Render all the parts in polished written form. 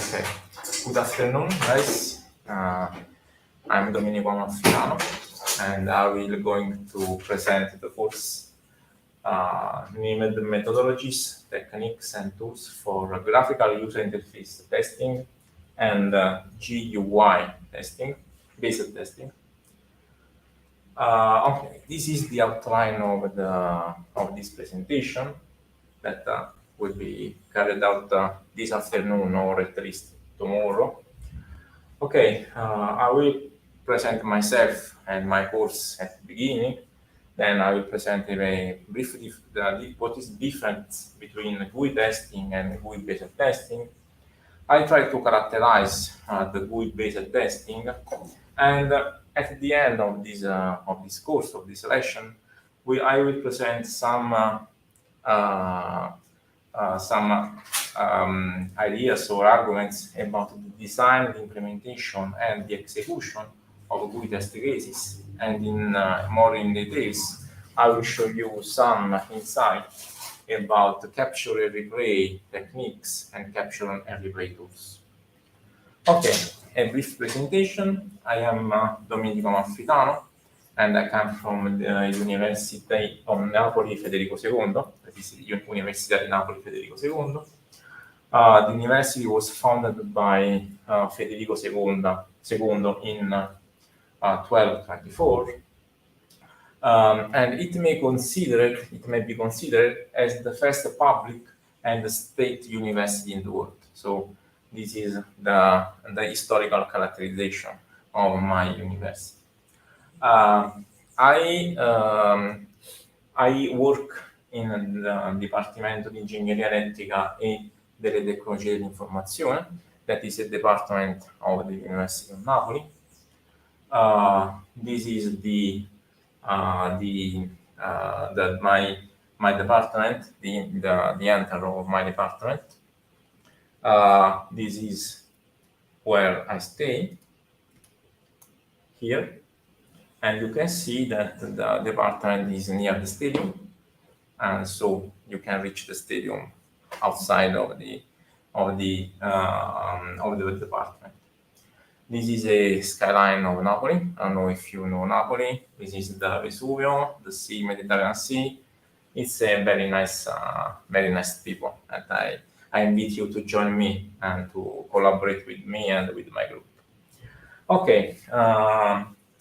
Okay. Good afternoon, guys. I'm Domenico Amalfitano, and I will going to present the course named Methodologies, Techniques, and Tools for Graphical User Interface Testing and GUI testing, basic testing. Okay, this is the outline of this presentation that will be carried out this afternoon or at least tomorrow. Okay, I will present myself and my course at the beginning. Then I will present a briefly what is the difference between GUI testing and GUI-based testing. I try to characterize the GUI-based testing, and at the end of this course, of this lesson, I will present some ideas or arguments about the design, the implementation, and the execution of GUI test cases. And more in details, I will show you some insight about the capture and replay techniques and capture and replay tools. Okay, a brief presentation. I am Domenico Amalfitano, and I come from the University of Napoli Federico II, that is the University of Napoli Federico II. The university was founded by Federico II in 1224, and it may be considered as the first public and state university in the world. So this is the historical characterization of my university. I work in the Dipartimento di Ingegneria Elettrica e delle Tecnologie dell'Informazione, that is a department of the University of Napoli. This is my department, the enter of my department. This is where I stay here. And you can see that the department is near the stadium, and so you can reach the stadium outside of the department. This is a skyline of Napoli. I don't know if you know Napoli. This is the Vesuvio, the sea, Mediterranean Sea. It's a very nice people, and I invite you to join me and to collaborate with me and with my group. Okay.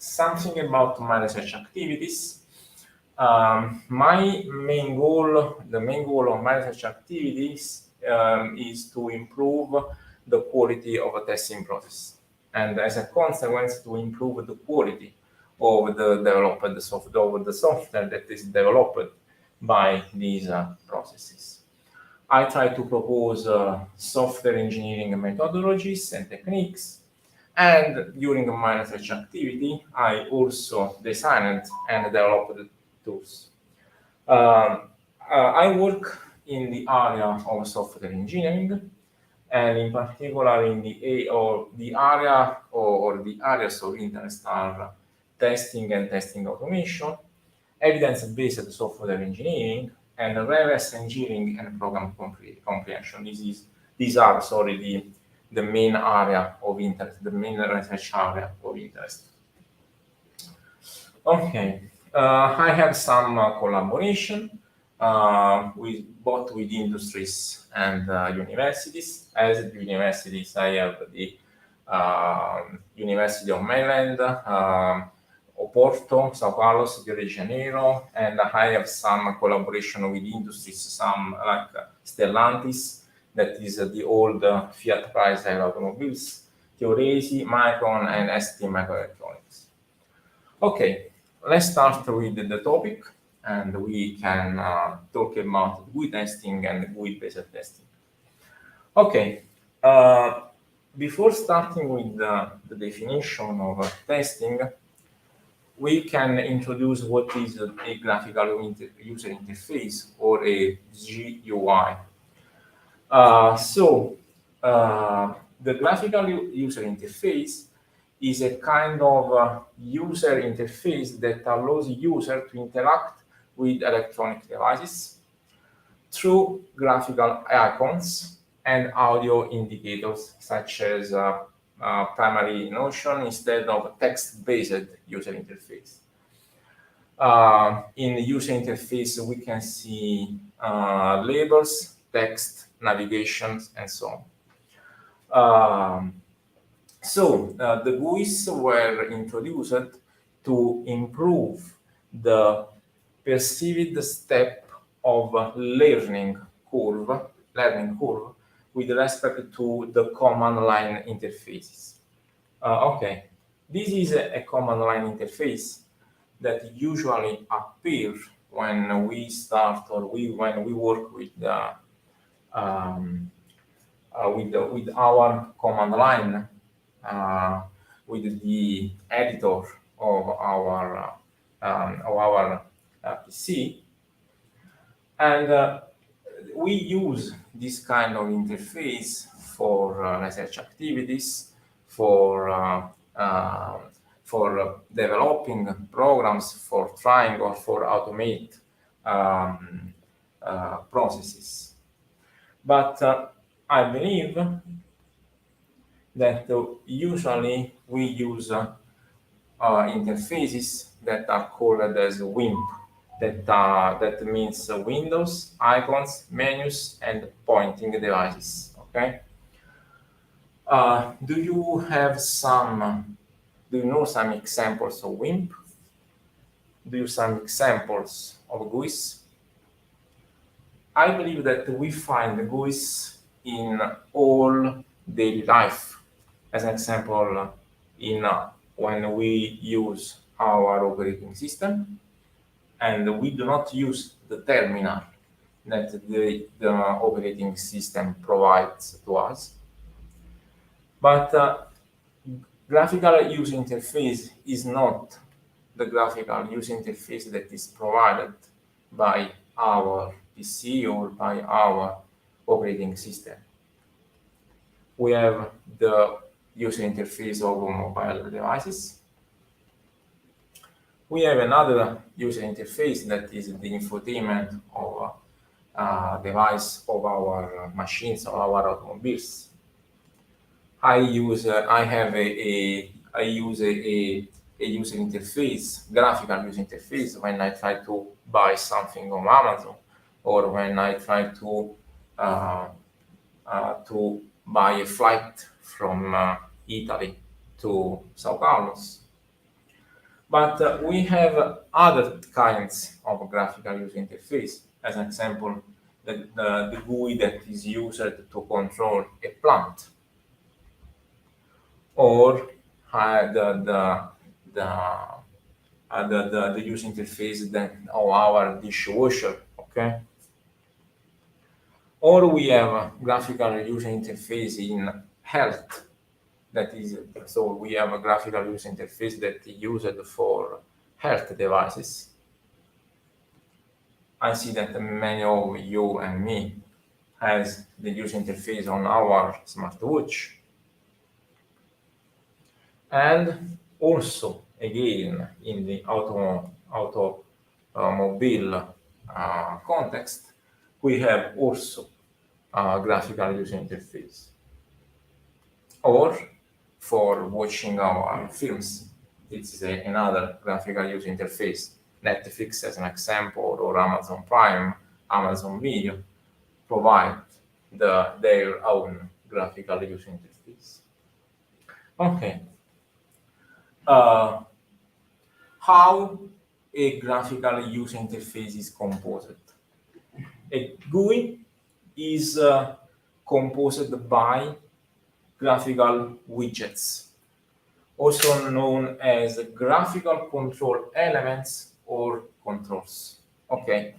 Something about my research activities. The main goal of my research activities is to improve the quality of a testing process, and as a consequence, to improve the quality of the software that is developed by these processes. I try to propose software engineering methodologies and techniques. And during my research activity, I also designed and developed tools. I work in the area of software engineering, and in particular in the areas of interest are testing and testing automation, evidence-based software engineering, and reverse engineering and program comprehension. These are the main area of interest, the main research area of interest. Okay, I have some collaboration with industries and universities. As the universities, I have the University of Maryland, Oporto, Sao Carlos, Rio de Janeiro, and I have some collaboration with industries, some like Stellantis, that is the old Fiat Chrysler automobiles, Teoresi, Micron, and ST Microelectronics. Okay, let's start with the topic, and we can talk about GUI testing and GUI-based testing. Okay, before starting with the definition of testing, we can introduce what is a graphical user interface or a GUI. The graphical user interface is a kind of user interface that allows the user to interact with electronic devices through graphical icons and audio indicators such as primary notion instead of text-based user interface. In the user interface, we can see labels, text, navigations, and so on. The GUIs were introduced to improve the perceived step of learning curve with respect to the command line interfaces. Okay, this is a command line interface that usually appear when we start or when we work with with our command line with the editor of our PC, and we use this kind of interface for research activities, for developing programs, for trying or for automate processes. But I believe that usually we use interfaces that are called as WIMP. That means windows, icons, menus, and pointing devices. Okay. Do you know some examples of WIMP? Do you some examples of GUIs? I believe that we find GUIs in all daily life. As an example, in when we use our operating system, and we do not use the terminal that the operating system provides to us. But graphical user interface is not the graphical user interface that is provided by our PC or by our operating system. We have the user interface of mobile devices. We have another user interface that is the infotainment of device of our machines, of our automobiles. I use a user interface, graphical user interface, when I try to buy something on Amazon, or when I try to buy a flight from Italy to Sao Paulo. But we have other kinds of graphical user interface. As an example, the GUI that is used to control a plant, or the user interface of our dishwasher. Okay. Or we have graphical user interface in health. That is, so we have a graphical user interface that is used for health devices. I see that many of you and me has the user interface on our smartwatch. And also, again, in the automobile context, we have also graphical user interface. Or for watching our films, this is another graphical user interface. Netflix, as an example, or Amazon Prime, Amazon Video, provide their own graphical user interface. Okay. How a graphical user interface is composed? A GUI is composed by graphical widgets, also known as graphical control elements or controls. Okay,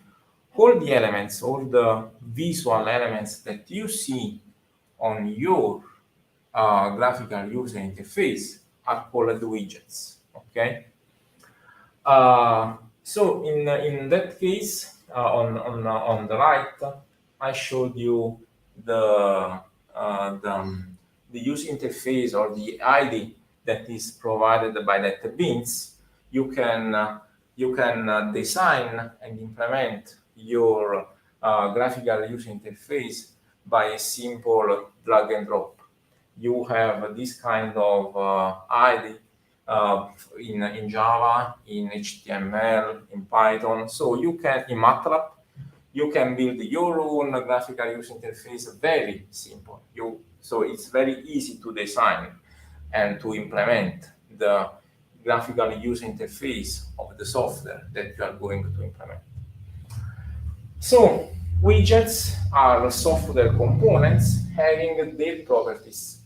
all the elements, all the visual elements that you see on your graphical user interface are called widgets. Okay, so in that case, on the right, I showed you the user interface or the ID that is provided by that beans. You can design and implement your graphical user interface by a simple drag and drop. You have this kind of ID in Java, in HTML, in Python. So you can, in MATLAB, you can build your own graphical user interface very simple. So it's very easy to design and to implement the graphical user interface of the software that you are going to implement. So widgets are software components having their properties.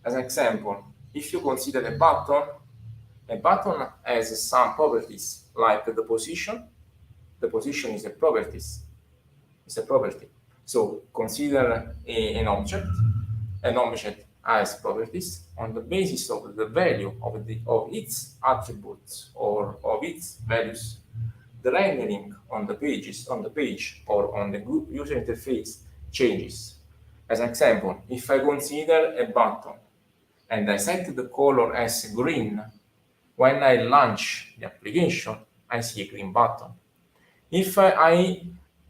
As an example, if you consider a button has some properties like the position. The position is a property. So consider an object. An object has properties on the basis of the value of its attributes or of its values. The rendering on the page or on the user interface changes. As an example, if I consider a button and I set the color as green, when I launch the application, I see a green button. If I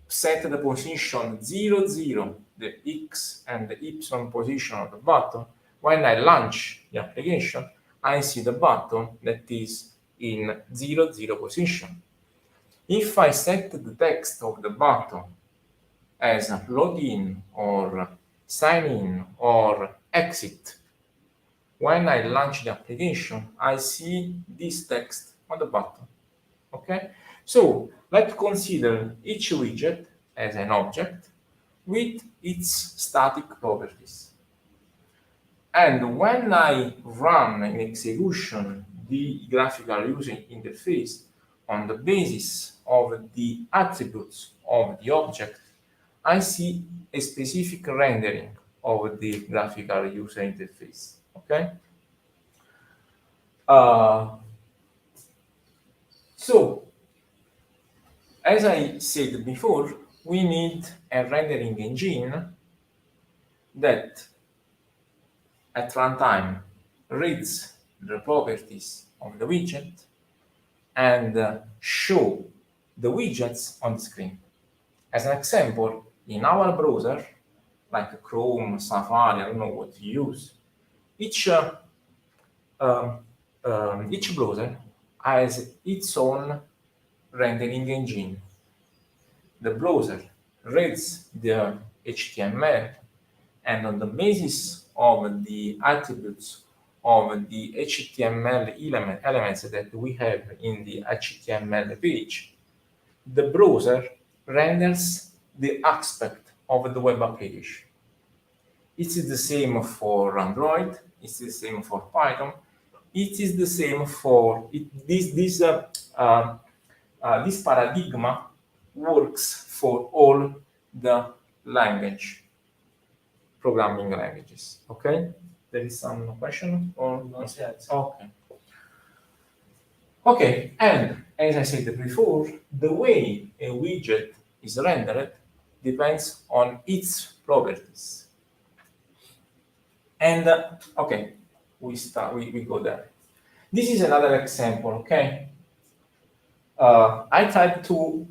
set the position 0, 0, the X and the Y position of the button, when I launch the application, I see the button that is in 0, 0 position. If I set the text of the button as login or sign in or exit, when I launch the application, I see this text on the button. Okay? So let's consider each widget as an object with its static properties. And when I run in execution the graphical user interface on the basis of the attributes of the object, I see a specific rendering of the graphical user interface. Okay? So, as I said before, we need a rendering engine that at runtime reads the properties of the widget and show the widgets on the screen. As an example, in our browser, like Chrome, Safari, I don't know what you use, each browser has its own rendering engine. The browser reads the HTML, and on the basis of the attributes of the HTML elements that we have in the HTML page, the browser renders the aspect of the web application. It is the same for Android, it is the same for Python, it is the same for this paradigm works for all the programming languages. Okay? There is some question or not yet? Okay. Okay, and as I said before, the way a widget is rendered depends on its properties. And okay, we go there. This is another example. Okay, I tried to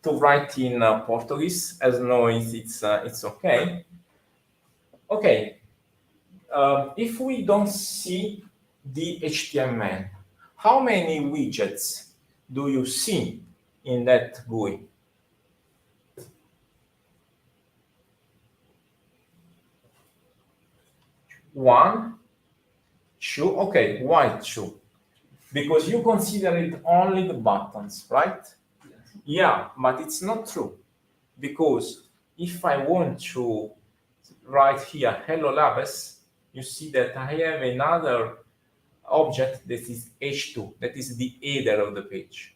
write in Portuguese, as long as it's okay. Okay, if we don't see the HTML, how many widgets do you see in that GUI? One, two, okay, why two? Because you consider it only the buttons, right? Yes. Yeah, but it's not true. Because if I want to write here, hello labs, you see that I have another object that is H2, that is the header of the page.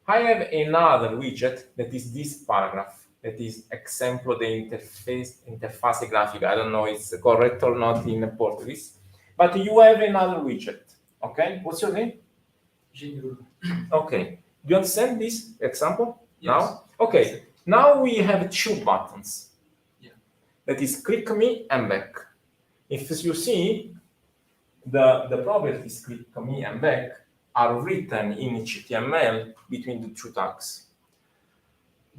I have another widget that is this paragraph, that is exemplo de interface grafica. I don't know if it's correct or not in Portuguese, but you have another widget. Okay, what's your name? Okay, do you understand this example? Yes. Now? Okay, now we have two buttons. Yeah. That is click me and back. If you see, the properties click me and back are written in HTML between the two tags.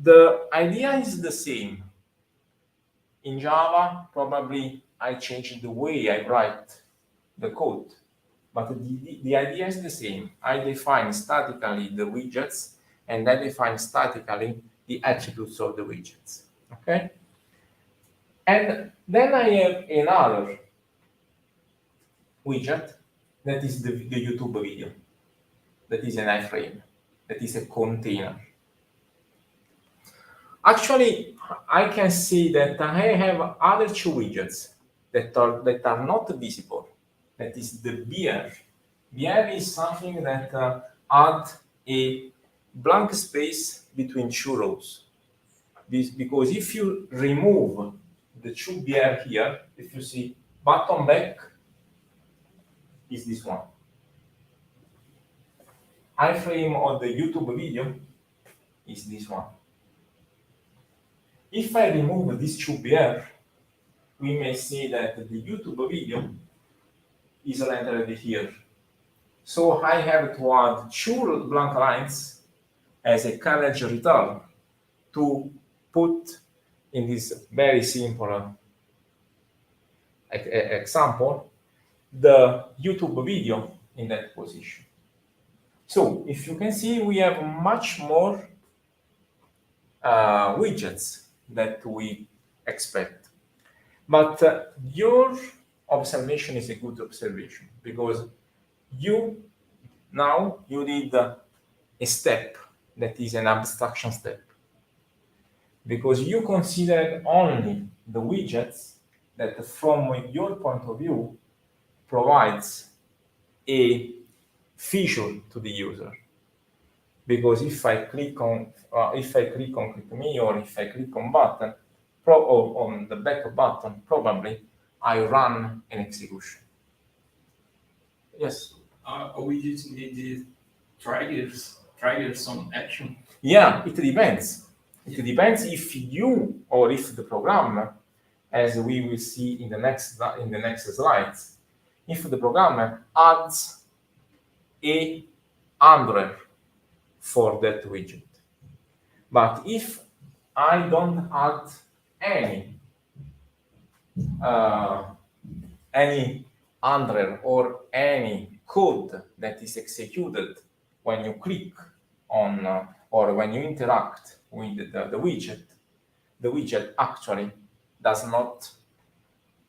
The idea is the same. in Java, probably I changed the way I write the code, but the idea is the same. I define statically the widgets, and I define statically the attributes of the widgets, okay? And then I have another widget that is the YouTube video, that is an iframe, that is a container. Actually, I can see that I have other two widgets that are not visible. That is the beer. Beer is something that adds a blank space between two rows. Because if you remove the two beer here, if you see button back is this one. Iframe of the YouTube video is this one. If I remove these two beer, we may see that the YouTube video is rendered here. So I have to add two blank lines as a carriage return to put in this very simple example the YouTube video in that position. So if you can see, we have much more widgets that we expect. But your observation is a good observation, because you did a step that is an abstraction step, because you considered only the widgets that, from your point of view, provides a feature to the user. Because if I click on click me, or if I click on button, or on the back button, probably I run an execution. Yes. Widgets need triggers some action. Yeah, it depends. It depends if you, or if the programmer, as we will see in the next slides, if the programmer adds a handler for that widget. But if I don't add any handler or any code that is executed when you click on or when you interact with the widget actually does not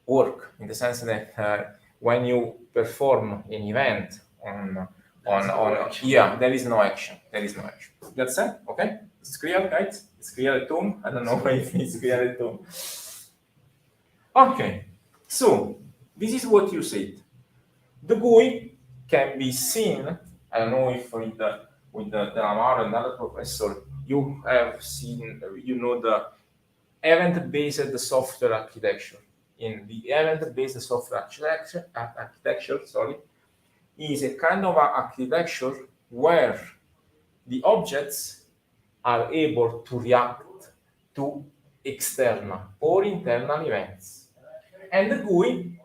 work, in the sense that when you perform an event there is no action. That's it. Okay, it's clear, guys. It's clear at home. I don't know if it's clear at home. Okay, so this is what you said. The GUI can be seen. I don't know if with the Amaro and other professor you have seen, the event-based software architecture. In the event-based software architecture, is a kind of architecture where the objects are able to react to external or internal events. And the GUI,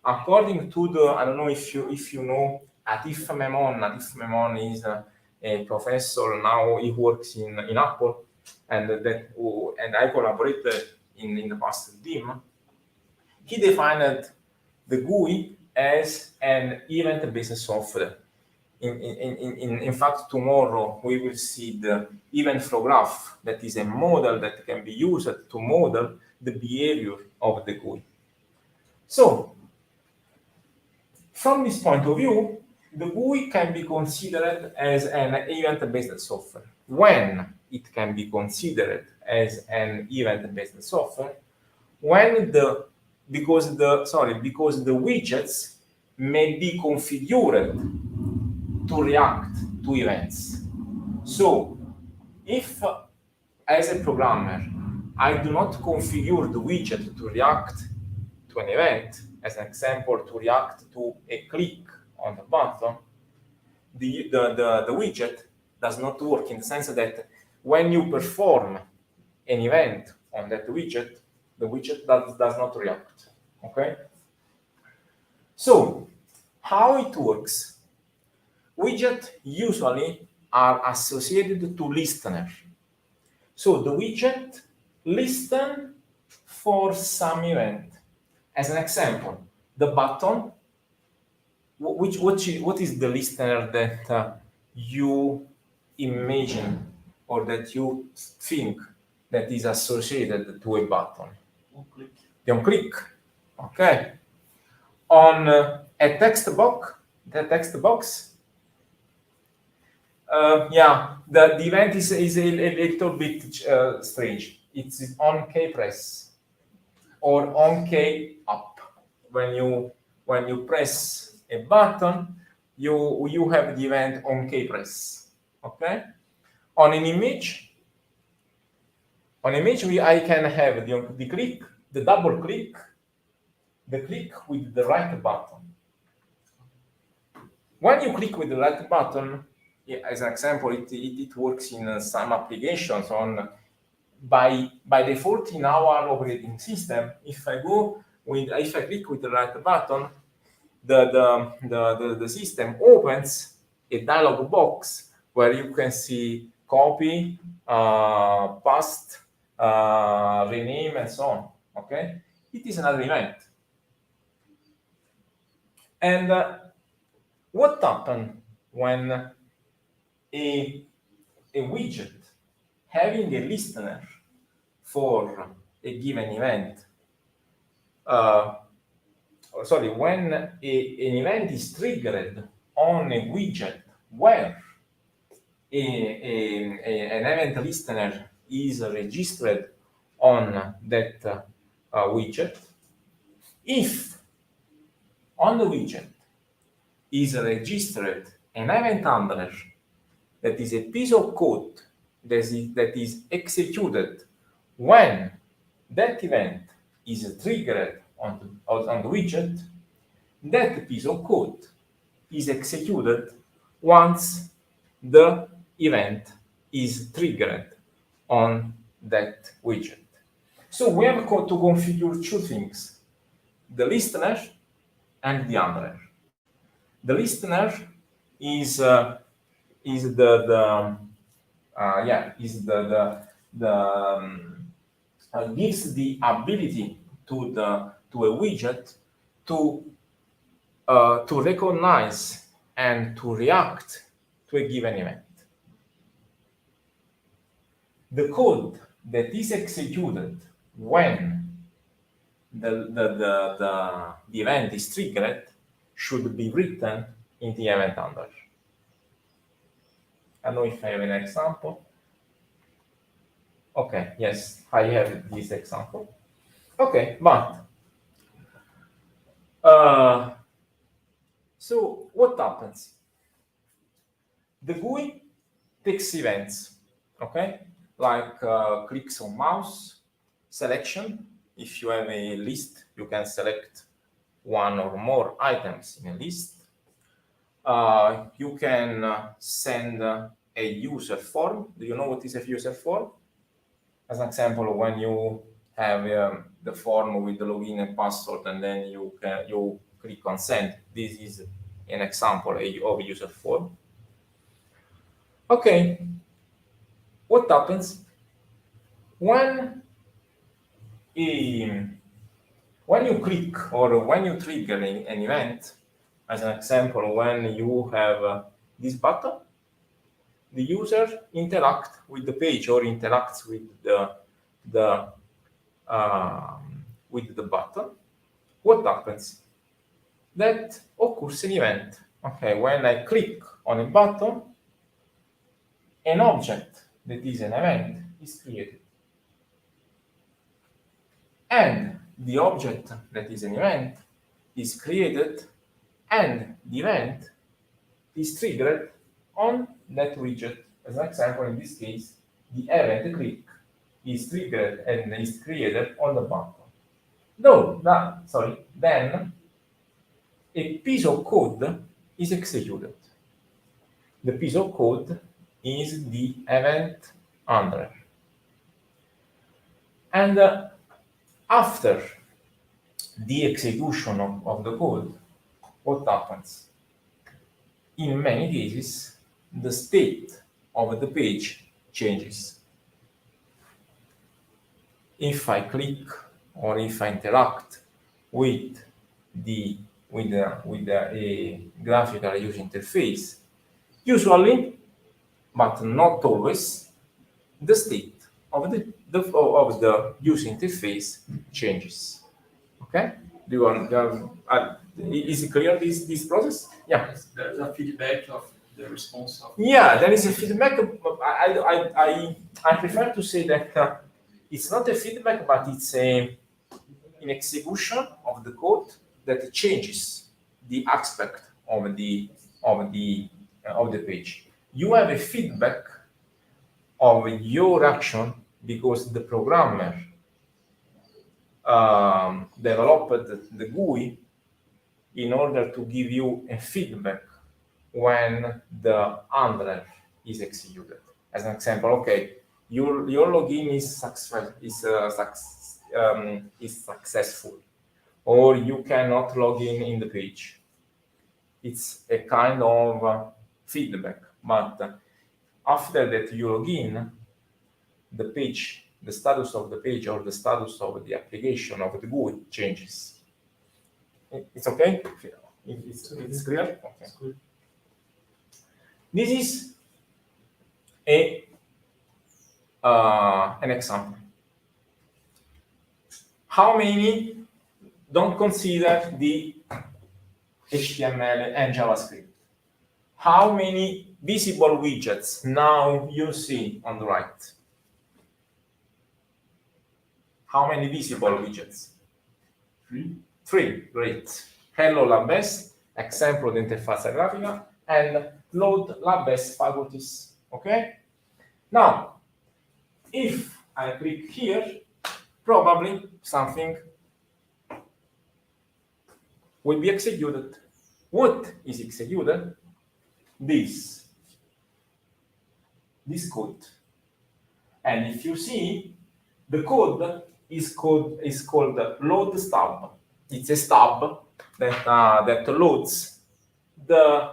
according to the, I don't know if you know Atif Memon. Atif Memon is a professor now. He works in Apple, and I collaborated in the past with him. He defined the GUI as an event-based software. In fact, tomorrow we will see the event flow graph, that is a model that can be used to model the behavior of the GUI. So, from this point of view, the GUI can be considered as an event-based software. When it can be considered as an event-based software, because the widgets may be configured to react to events. So, if as a programmer I do not configure the widget to react to an event, as an example, to react to a click on the button, the widget does not work, in the sense that when you perform an event on that widget, the widget does not react. Okay? So, how it works? Widgets usually are associated to listener. So the widget listens for some event. As an example, the button, what is the listener that you imagine or that you think that is associated to a button? On click. The on click, okay. On a text box, yeah, the event is a little bit strange. It's on key press or on key up. When you press a button, you have the event on key press. Okay. On an image, I can have the click, the double click, the click with the right button. When you click with the right button, yeah, as an example, it works in some applications on by default in our operating system. If I click with the right button, the system opens a dialog box where you can see copy, paste, rename, and so on. Okay, it is another event. And what happens when a widget having a listener for a given event, when an event is triggered on a widget where an event listener is registered on that widget, if on the widget is registered an event handler that is a piece of code that is executed when that event is triggered on the widget, that piece of code is executed once the event is triggered on that widget. So we have to configure two things: the listener and the handler. The listener is gives the ability to a widget to recognize and to react to a given event. The code that is executed when the event is triggered should be written in the event handler. I don't know if I have an example. Okay, yes, I have this example. Okay, but so what happens? The GUI takes events, okay, like clicks on mouse, selection. If you have a list, you can select one or more items in a list. You can send a user form. Do you know what is a user form? As an example, when you have the form with the login and password, and then you click on send. This is an example of a user form. Okay, what happens when you click or when you trigger an event? As an example, when you have this button, the user interacts with the page or interacts with the button. What happens? That occurs an event. Okay, when I click on a button, an object that is an event is created. And the object that is an event is created, and the event is triggered on that widget. As an example, in this case, the event click is triggered and is created on the button. Then a piece of code is executed. The piece of code is the event handler. And after the execution of the code, what happens? In many cases, the state of the page changes. If I click or if I interact with a graphical user interface, usually, but not always, the state of the user interface changes. Okay? Do you want? Is it clear this process? Yeah. Yes, there's a feedback of the response of. Yeah, there is a feedback. I prefer to say that it's not a feedback, but it's an execution of the code that changes the aspect of the page. You have a feedback of your action because the programmer developed the GUI in order to give you a feedback when the handler is executed. As an example, okay, your login is successful, or you cannot log in the page. It's a kind of feedback, but after that you log in, the page, the status of the page or the status of the application of the GUI changes. It's okay? It's clear? Okay. This is an example. How many don't consider the HTML and JavaScript? How many visible widgets now you see on the right? How many visible widgets? 3. 3, great. Hello Labs, example di interfaccia grafica, and load Labs faculties. Okay? Now, if I click here, probably something will be executed. What is executed? This code. And if you see, the code is called load stub. It's a stub that loads the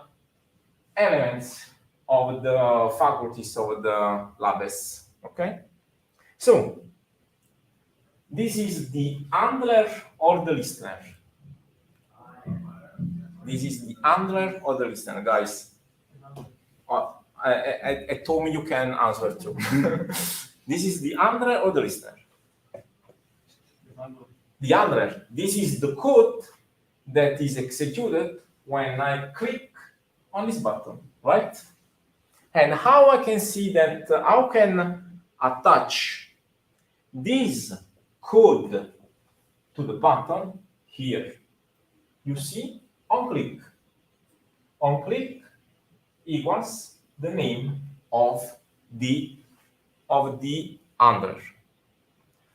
elements of the faculties of the labs. Okay? So this is the handler or the listener. This is the handler or the listener, guys. I told me you can answer too. This is the handler or the listener? The handler. This is the code that is executed when I click on this button, right? And how I can see that, how can attach this code to the button here? You see, on click. On click equals the name of the handler.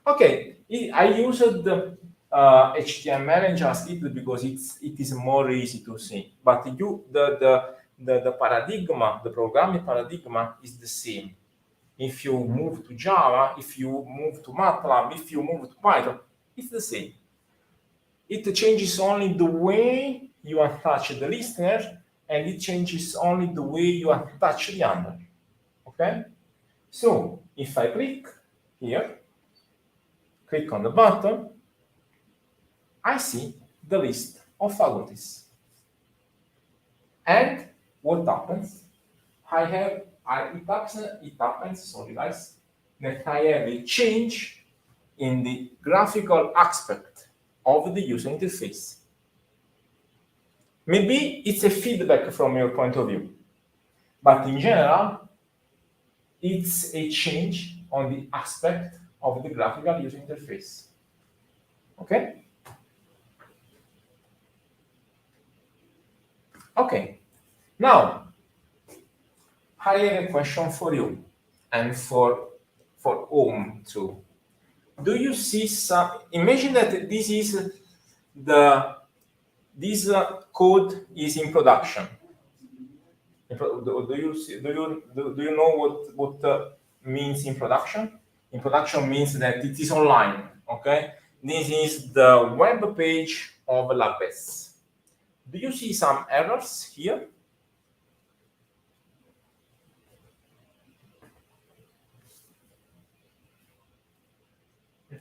Okay, I used the HTML and JavaScript because it is more easy to see. But the paradigm, the programming paradigm is the same. If you move to Java, if you move to MATLAB, if you move to Python, it's the same. It changes only the way you attach the listener, and it changes only the way you attach the handler. Okay? So if I click here, click on the button, I see the list of faculties. And what happens? It happens, sorry guys, that I have a change in the graphical aspect of the user interface. Maybe it's a feedback from your point of view, but in general, it's a change on the aspect of the graphical user interface. Okay? Okay. Now, I have a question for you and for home too. Do you see some? Imagine that this is this code is in production. Do you know what means in production? In production means that it is online. Okay, this is the web page of Labs. Do you see some errors here?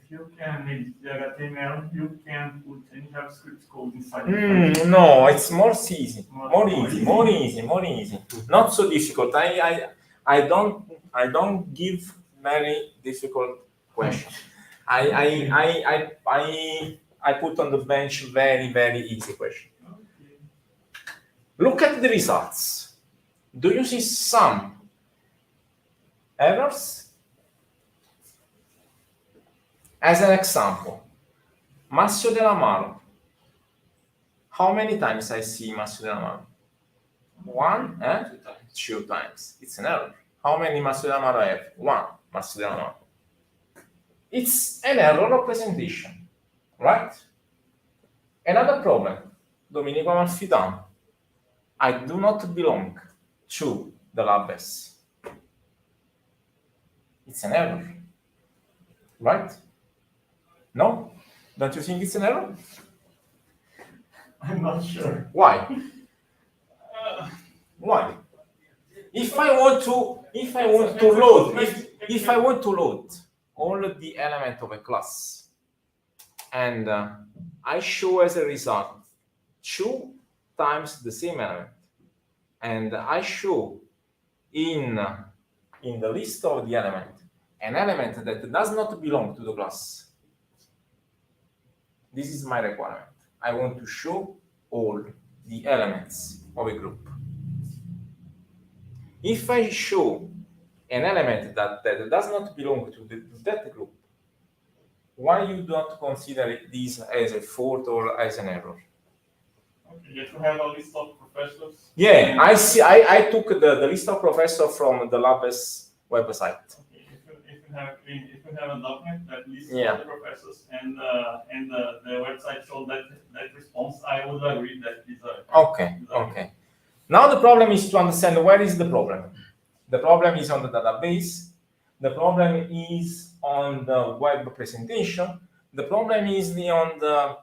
you can edit the HTML, you can put any JavaScript code inside. No, it's more easy. More easy. Not so difficult. I don't give very difficult questions. I put on the bench very easy question. Okay. Look at the results. Do you see some errors? As an example, Massimo Dell'Amaro. How many times I see Massimo Dell'Amaro? One, 2 times. It's an error. How many Massimo Dell'Amaro I have? One Massimo Dell'Amaro. It's an error of presentation, right? Another problem, Domenico Amalfitano. I do not belong to the Labs. It's an error, right? No? Don't you think it's an error? I'm not sure. Why? Why? If I want to load all of the elements of a class, and I show as a result 2 times the same element, and I show in the list of the element an element that does not belong to the class. This is my requirement. I want to show all the elements of a group. If I show an element that does not belong to that group, why you don't consider this as a fault or as an error? Okay, you have a list of professors. Yeah, I see. I took the list of professors from the Labs website. Okay, if you have a document that lists Yeah. all the professors and the website shows that response, I would agree that is a Okay. Now the problem is to understand where is the problem. The problem is on the database. The problem is on the web presentation. The problem is on the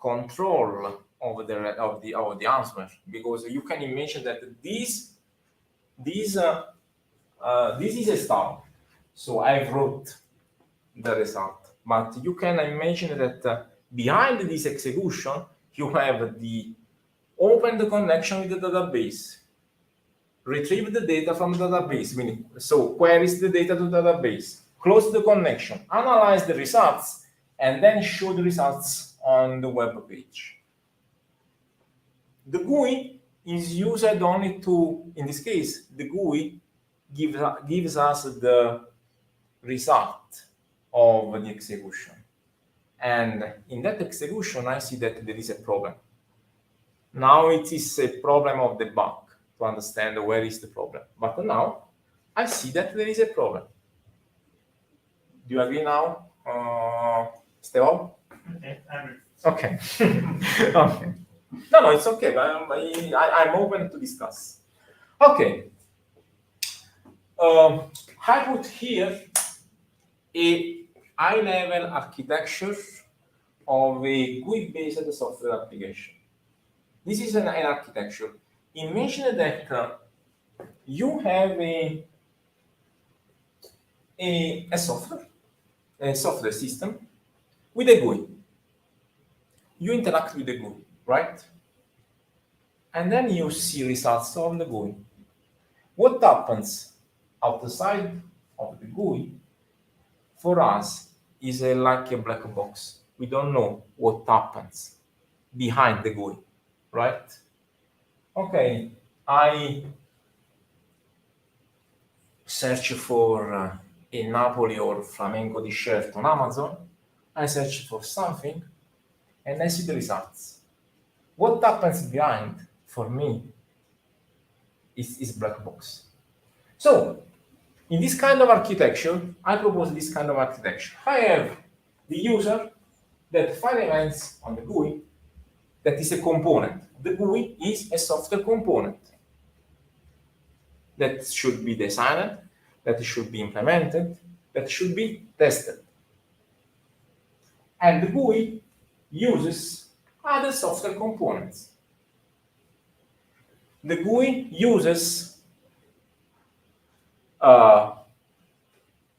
control of the answer, because you can imagine that this is a start. So I wrote the result, but you can imagine that behind this execution you have the open the connection with the database, retrieve the data from the database, meaning so queries the data to the database, close the connection, analyze the results, and then show the results on the web page. The GUI is used only to, in this case, the GUI gives us the result of the execution. And in that execution, I see that there is a problem. Now it is a problem of the bug to understand where is the problem. But now I see that there is a problem. Do you agree now, Stefan? Okay, I agree. Okay. Okay. No, it's okay. I'm open to discuss. Okay. I put here a high-level architecture of a GUI-based software application. This is an architecture. Imagine that you have a software system with a GUI. You interact with the GUI, right? And then you see results on the GUI. What happens outside of the GUI for us is like a black box. We don't know what happens behind the GUI, right? Okay, I search for a Napoli or flamenco t-shirt on Amazon. I search for something and I see the results. What happens behind for me is black box. So in this kind of architecture, I propose this kind of architecture. I have the user that finds events on the GUI that is a component. The GUI is a software component that should be designed, that should be implemented, that should be tested. And the GUI uses other software components. The GUI uses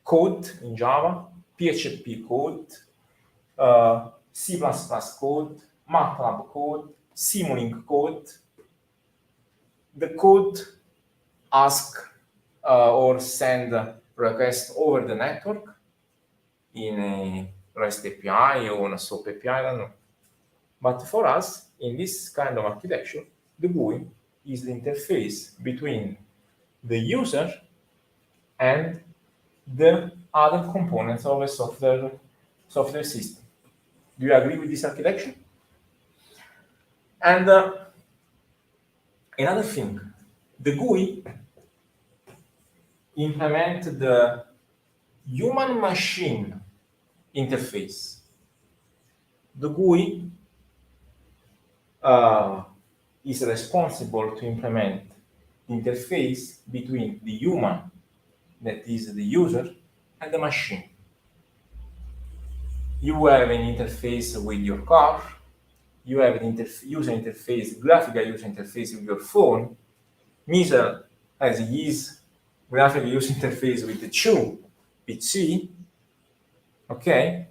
code in Java, PHP code, C++ code, MATLAB code, Simulink code. The code ask or send request over the network in a REST API or a SOAP API, I don't know. But for us, in this kind of architecture, the GUI is the interface between the user and the other components of a software system. Do you agree with this architecture? And another thing, the GUI implements the human-machine interface. The GUI is responsible to implement the interface between the human, that is the user, and the machine. You have an interface with your car, you have an user interface, graphical user interface with your phone. Michel has his graphical user interface with the PC. Okay.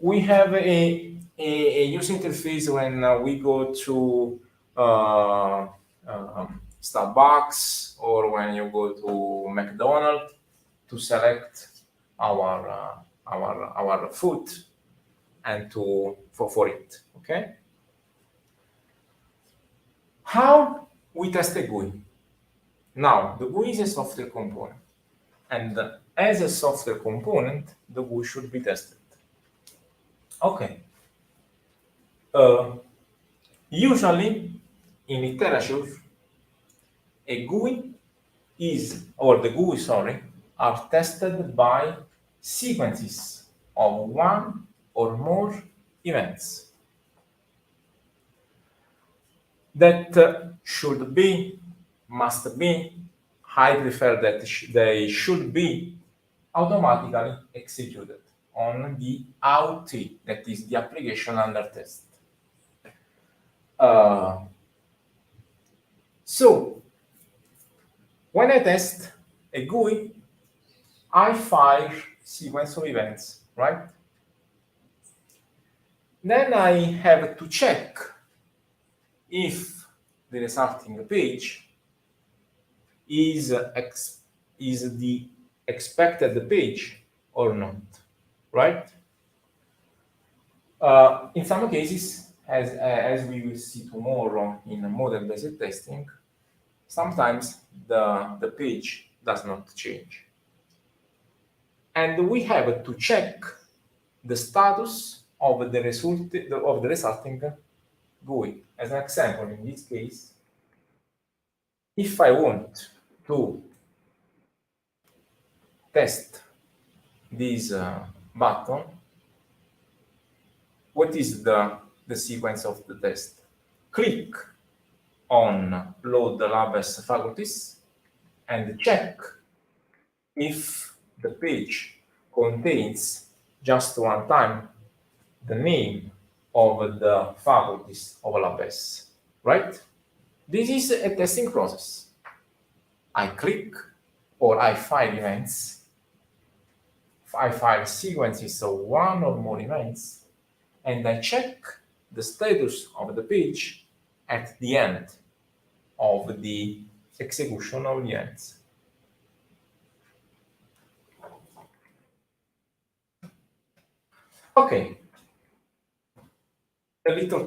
We have a user interface when we go to Starbucks or when you go to McDonald's to select our food and for it. Okay. How we test a GUI? Now, the GUI is a software component, and as a software component, the GUI should be tested. Okay. Usually, in literature, a GUI the GUI, are tested by sequences of one or more events that must be, I prefer that they should be automatically executed on the AUT, that is the application under test. So, when I test a GUI, I fire sequence of events, right? Then I have to check if the resulting page is the expected page or not, right? In some cases, as we will see tomorrow in model-based testing, sometimes the page does not change. And we have to check the status of the resulting GUI. As an example, in this case, if I want to test this button, what is the sequence of the test? Click on load the lab as faculties and check if the page contains just one time the name of the faculties of LabS, right? This is a testing process. I click or I file events. I file sequences of one or more events, and I check the status of the page at the end of the execution of the events. Okay, a little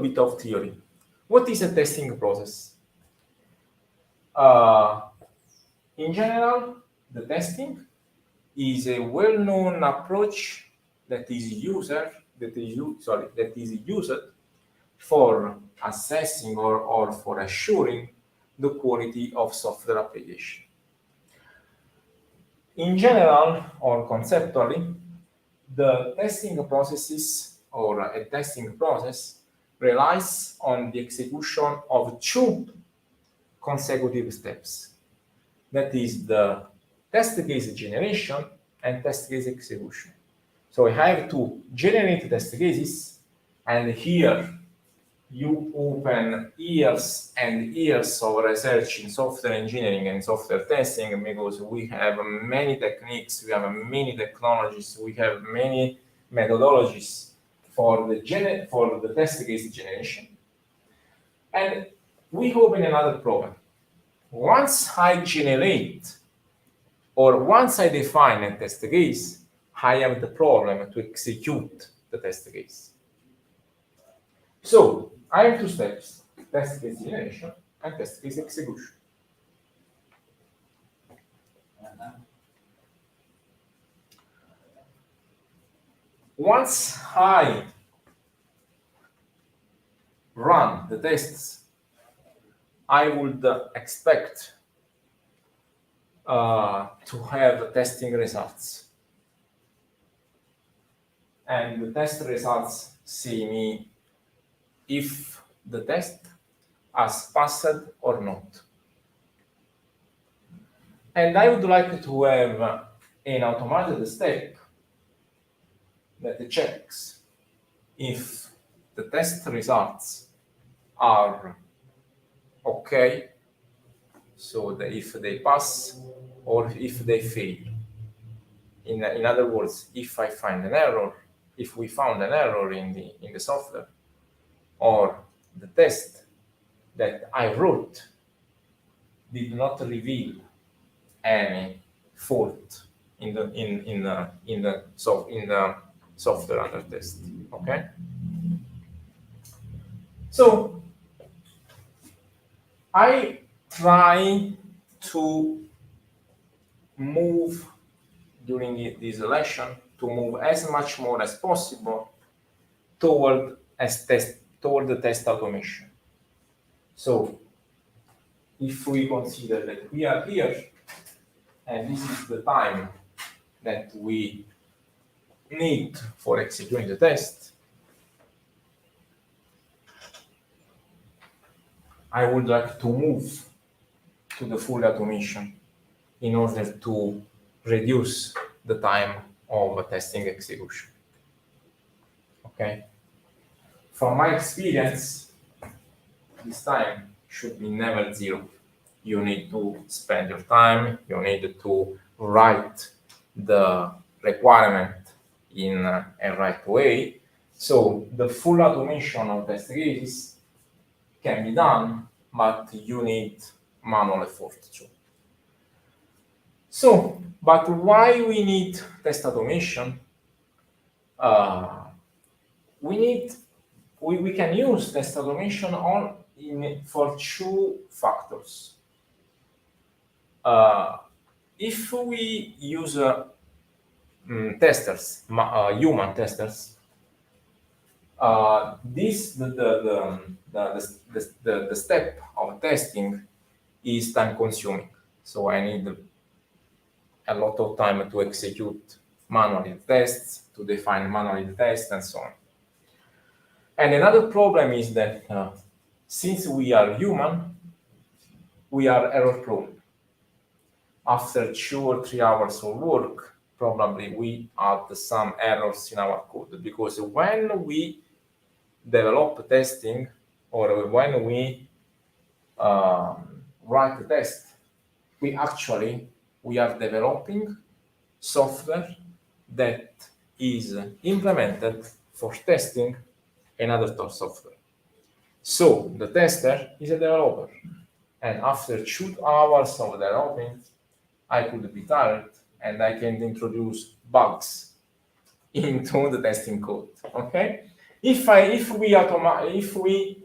bit of theory. What is a testing process? In general, the testing is a well-known approach that is used for assessing or for assuring the quality of software application. In general, or conceptually, the testing processes or a testing process relies on the execution of two consecutive steps. That is the test case generation and test case execution. So I have to generate test cases, and here you open years and years of research in software engineering and software testing, because we have many techniques, we have many technologies, we have many methodologies for the test case generation. And we open another problem. Once I generate, or once I define a test case, I have the problem to execute the test case. So I have two steps: test case generation and test case execution. Once I run the tests, I would expect to have testing results. And the test results see me if the test has passed or not. And I would like to have an automated step that checks if the test results are okay, so that if they pass or if they fail. In other words, if I find an error, if we found an error in the software, or the test that I wrote did not reveal any fault in the software under test. Okay. So I try to move during this lesson to move as much more as possible toward the test automation. So if we consider that we are here, and this is the time that we need for executing the test, I would like to move to the full automation in order to reduce the time of testing execution. Okay. From my experience, this time should be never zero. You need to spend your time, you need to write the requirement in a right way. So the full automation of test cases can be done, but you need manual effort too. So, but why we need test automation? We can use test automation for two factors. If we use testers, human testers, the step of testing is time consuming. So I need a lot of time to execute manually tests, to define manually the tests, and so on. And another problem is that since we are human, we are error prone. After 2 or 3 hours of work, probably we had some errors in our code, because when we develop testing, or when we write the test, we are developing software that is implemented for testing another software. So the tester is a developer, and after 2 hours of developing, I could be tired and I can introduce bugs into the testing code. Okay, if we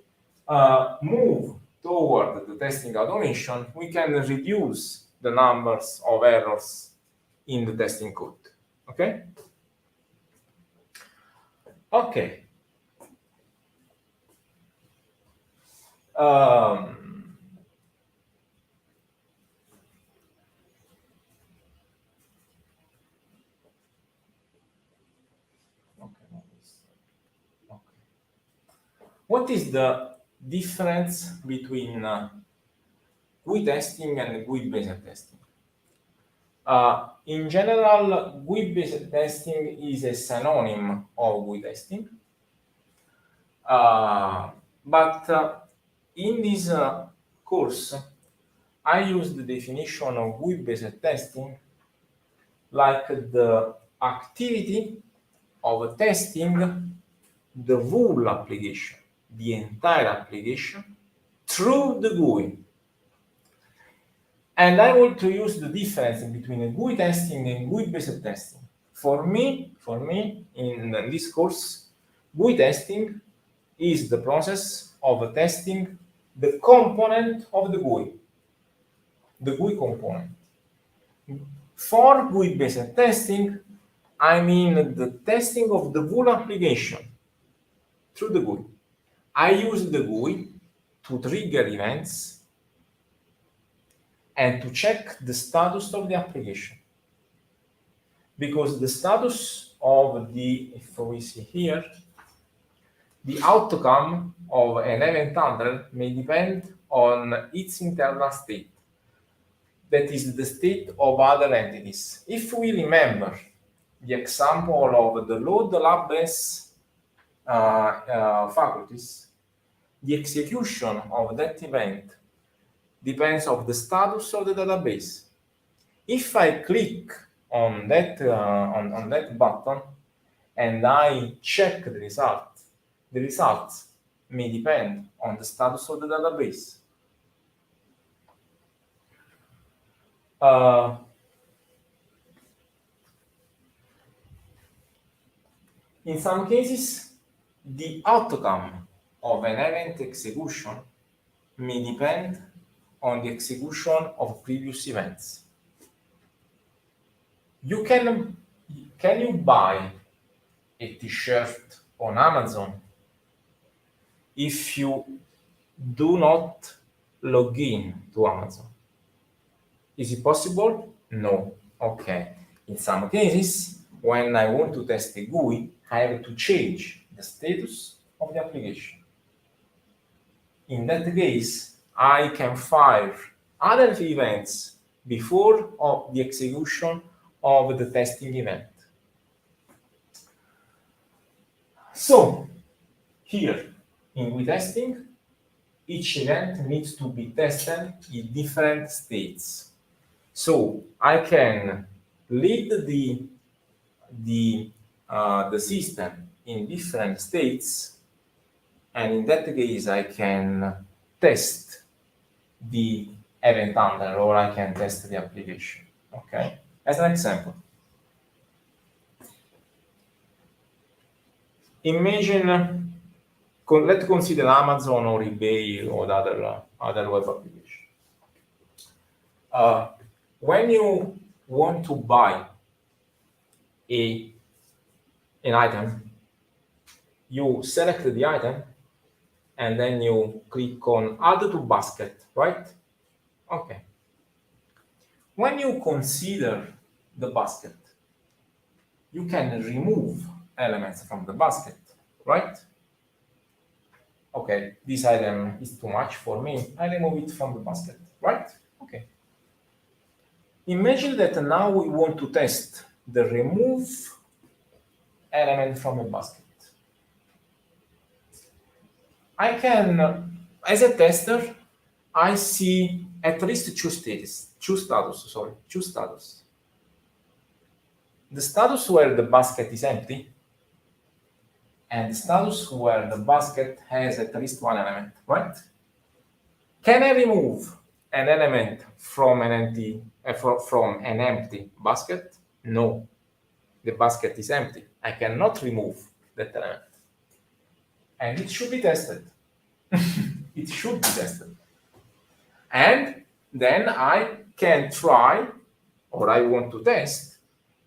move toward the testing automation, we can reduce the numbers of errors in the testing code. Okay. Okay. What is the difference between GUI testing and GUI-based testing? In general, GUI-based testing is a synonym of GUI testing. But in this course, I use the definition of GUI-based testing like the activity of testing the whole application, the entire application, through the GUI. And I want to use the difference between GUI testing and GUI-based testing. For me, in this course, GUI testing is the process of testing the component of the GUI component. For GUI-based testing, I mean the testing of the whole application through the GUI. I use the GUI to trigger events and to check the status of the application. Because the status of the, if we see here, the outcome of an event handler may depend on its internal state. That is the state of other entities. If we remember the example of the load lab-based faculties, the execution of that event depends on the status of the database. If I click on that button and I check the results may depend on the status of the database. In some cases, the outcome of an event execution may depend on the execution of previous events. Can you buy a t-shirt on Amazon if you do not log in to Amazon? Is it possible? No. Okay. In some cases, when I want to test a GUI, I have to change the status of the application. In that case, I can fire other events before the execution of the testing event. So, here in GUI testing, each event needs to be tested in different states. So I can lead the system in different states, and in that case I can test the event handler or I can test the application. Okay, as an example, imagine, let's consider Amazon or eBay or other web application. When you want to buy an item, you select the item and then you click on Add to Basket, right? Okay. When you consider the basket, you can remove elements from the basket, right? Okay, this item is too much for me. I remove it from the basket, right? Okay. Imagine that now we want to test the remove element from a basket. I can, as a tester, I see at least two status. The status where the basket is empty, and the status where the basket has at least one element, right? Can I remove an element from an empty basket? No. The basket is empty. I cannot remove that element. And it should be tested. It should be tested. And then I can try, or I want to test,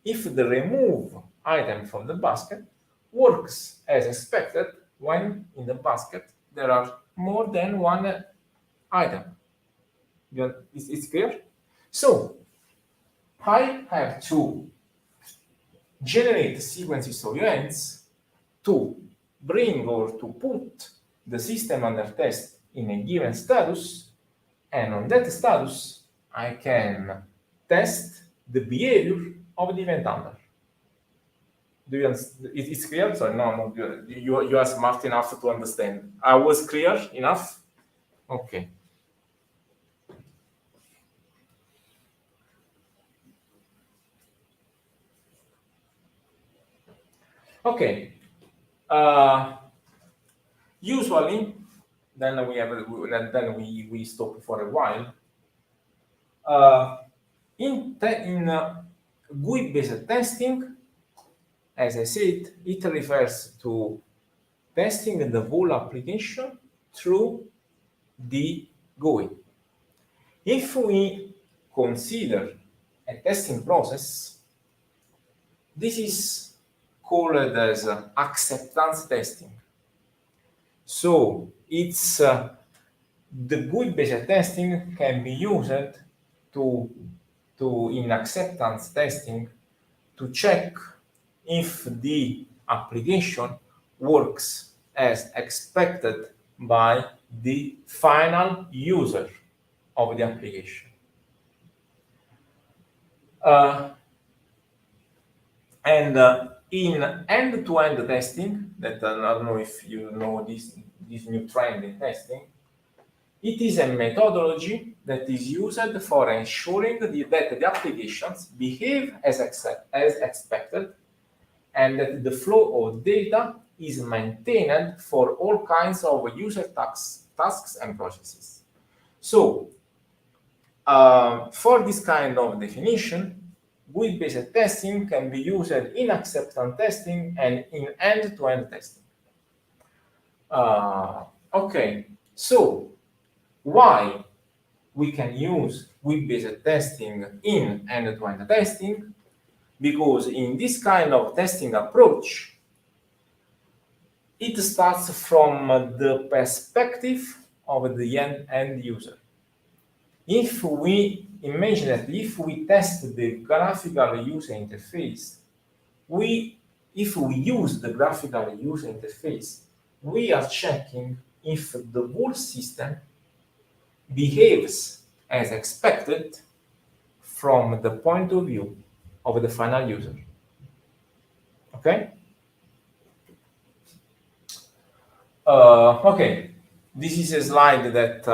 if the remove item from the basket works as expected when in the basket there are more than one item. It's clear? So I have to generate sequences of events to bring or to put the system under test in a given status, and on that status I can test the behavior of the event handler. Do you understand? It's clear? Sorry, no. You are smart enough to understand. I was clear enough? Okay. Okay. Usually, then we stop for a while. In GUI-based testing, as I said, it refers to testing the whole application through the GUI. If we consider a testing process, this is called as acceptance testing. So it's the GUI-based testing can be used in acceptance testing to check if the application works as expected by the final user of the application. And in end-to-end testing, that I don't know if you know this new trend in testing, it is a methodology that is used for ensuring that the applications behave as expected and that the flow of data is maintained for all kinds of user tasks and processes. So, for this kind of definition, GUI-based testing can be used in acceptance testing and in end-to-end testing. Okay, so why we can use GUI-based testing in end-to-end testing? Because in this kind of testing approach, it starts from the perspective of the end user. If we imagine that if we test the graphical user interface, if we use the graphical user interface, we are checking if the whole system behaves as expected from the point of view of the final user. Okay? Okay, this is a slide that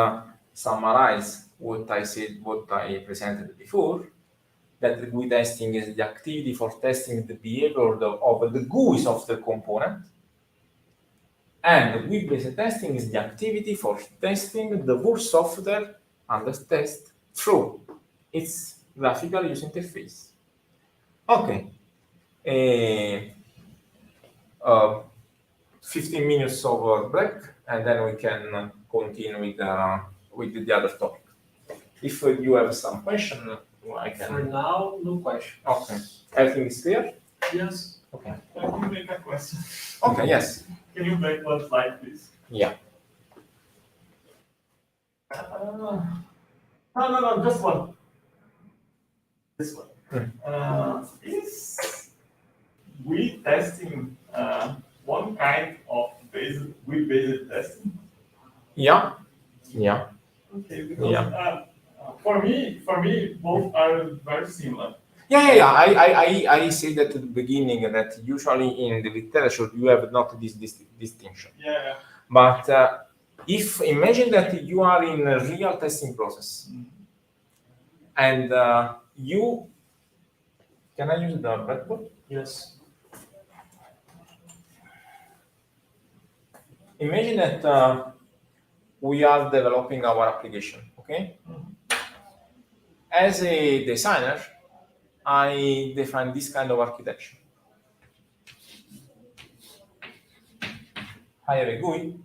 summarizes what I said, what I presented before, that the GUI testing is the activity for testing the behavior of the GUI software component, and the GUI-based testing is the activity for testing the whole software under test through its graphical user interface. Okay. 15 minutes of break, and then we can continue with the other topic. If you have some question, I can. For now, no question. Okay. Everything is clear? Yes. Okay. Let me make a question. Okay, yes. Can you make one slide, please? Yeah. No, just one. This one. Is GUI testing one kind of GUI-based testing? Yeah. Okay, because for me, both are very similar. Yeah. I said at the beginning that usually in the literature you have not this distinction. Yeah. But if imagine that you are in a real testing process, and you can I use the blackboard? Yes. Imagine that we are developing our application. Okay. As a designer, I define this kind of architecture. I have a GUI.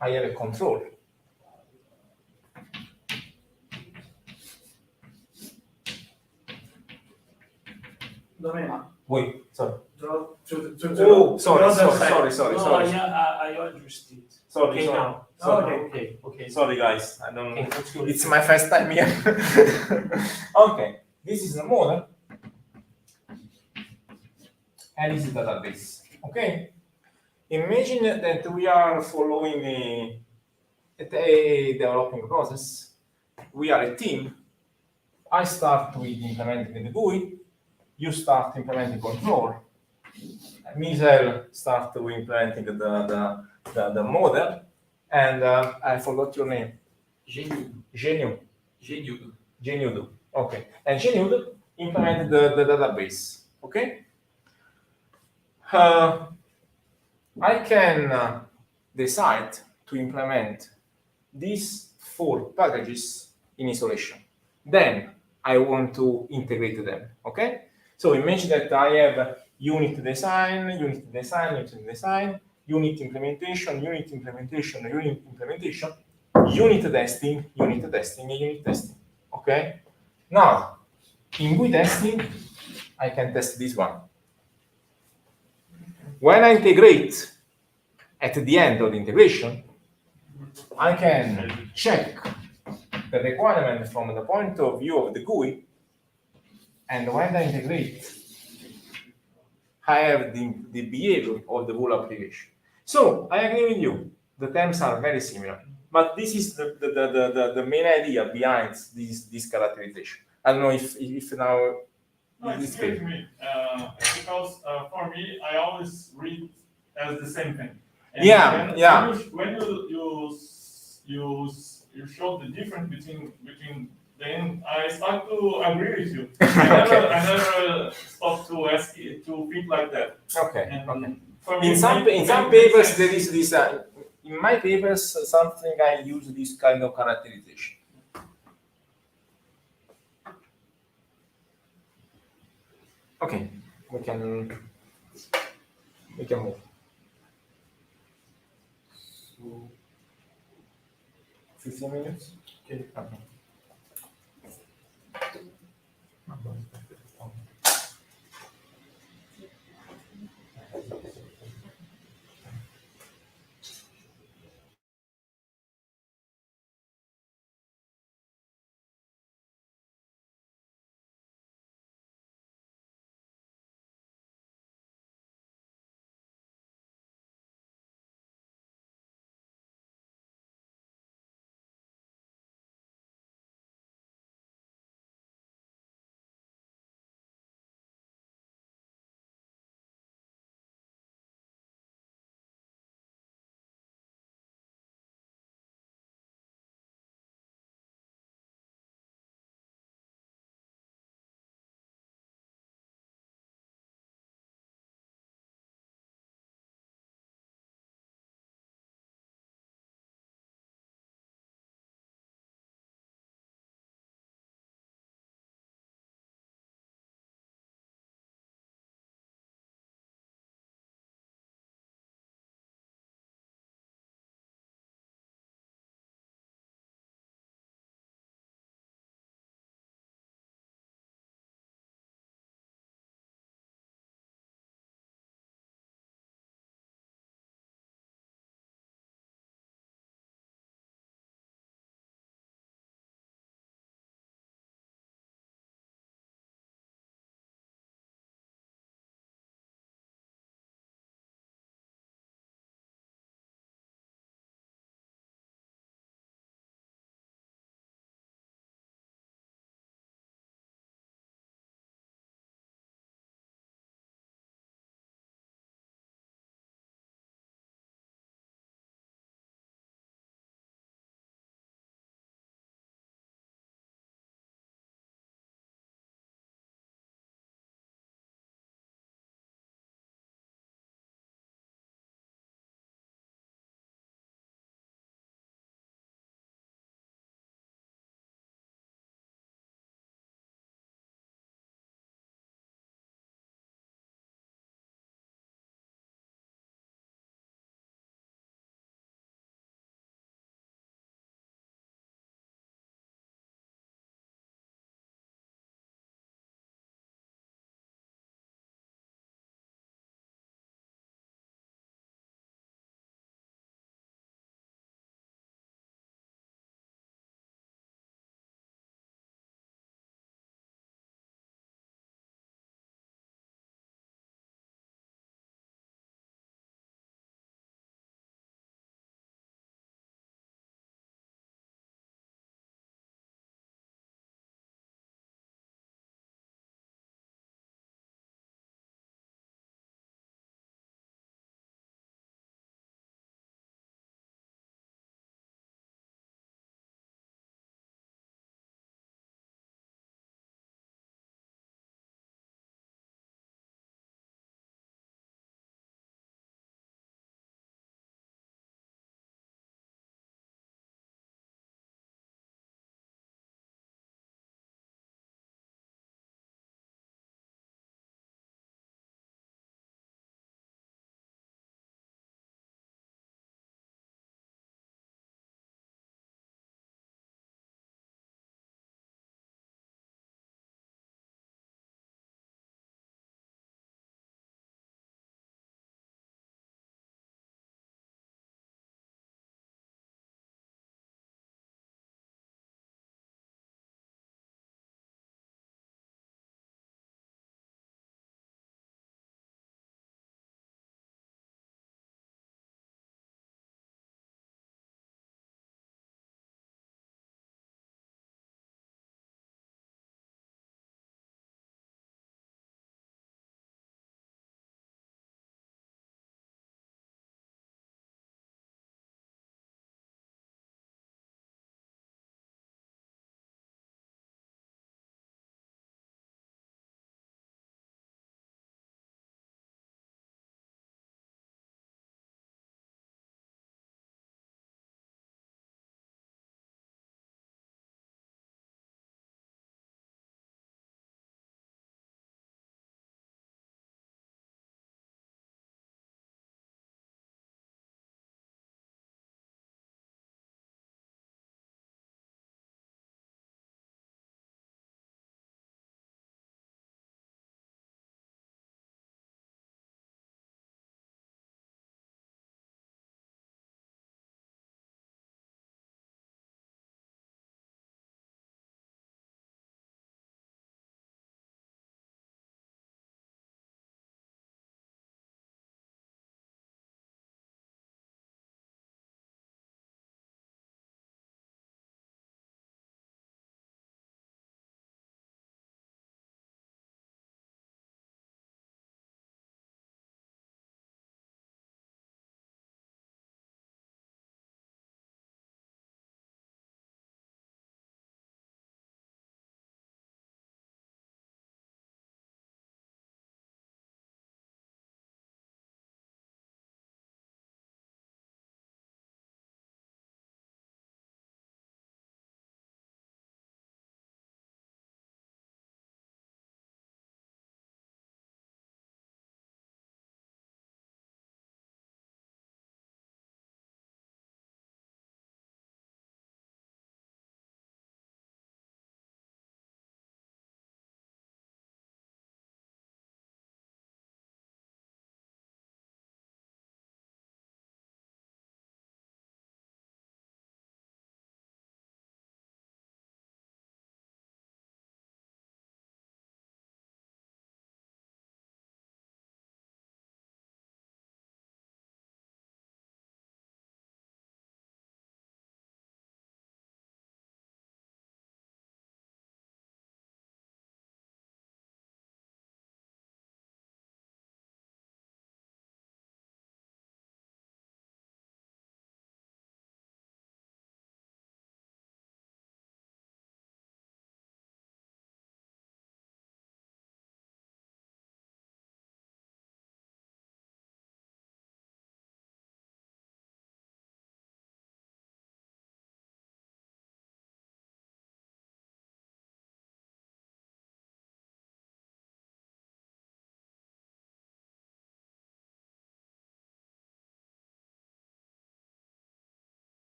I have a control. Domenico. Wait, sorry. Oh, sorry. I understood. Sorry. Now. Sorry. Okay. Sorry, guys. I don't know. Okay, It's my first time here. Okay, this is the model, and this is the database. Okay, imagine that we are following a a developing process. We are a team. I start with implementing the GUI. You start implementing control. Michel start with implementing the model. And I forgot your name. Genudo. Okay. And Genudo implemented the database. Okay. I can decide to implement these 4 packages in isolation. Then I want to integrate them. Okay. So imagine that I have unit design, unit implementation, unit testing, and unit testing. Okay. Now, in GUI testing, I can test this one. When I integrate at the end of the integration, I can check the requirement from the point of view of the GUI, and when I integrate, I have the behavior of the whole application. So I agree with you. The terms are very similar, but this is the main idea behind this characterization. I don't know if now. No, it's clear to me because for me, I always read as the same thing. And when you show the difference between then I start to agree with you. I never stop to ask you to think like that. Okay. And In some papers there is this. In my papers, something I use this kind of characterization. Okay, we can move. So, 15 minutes? Okay.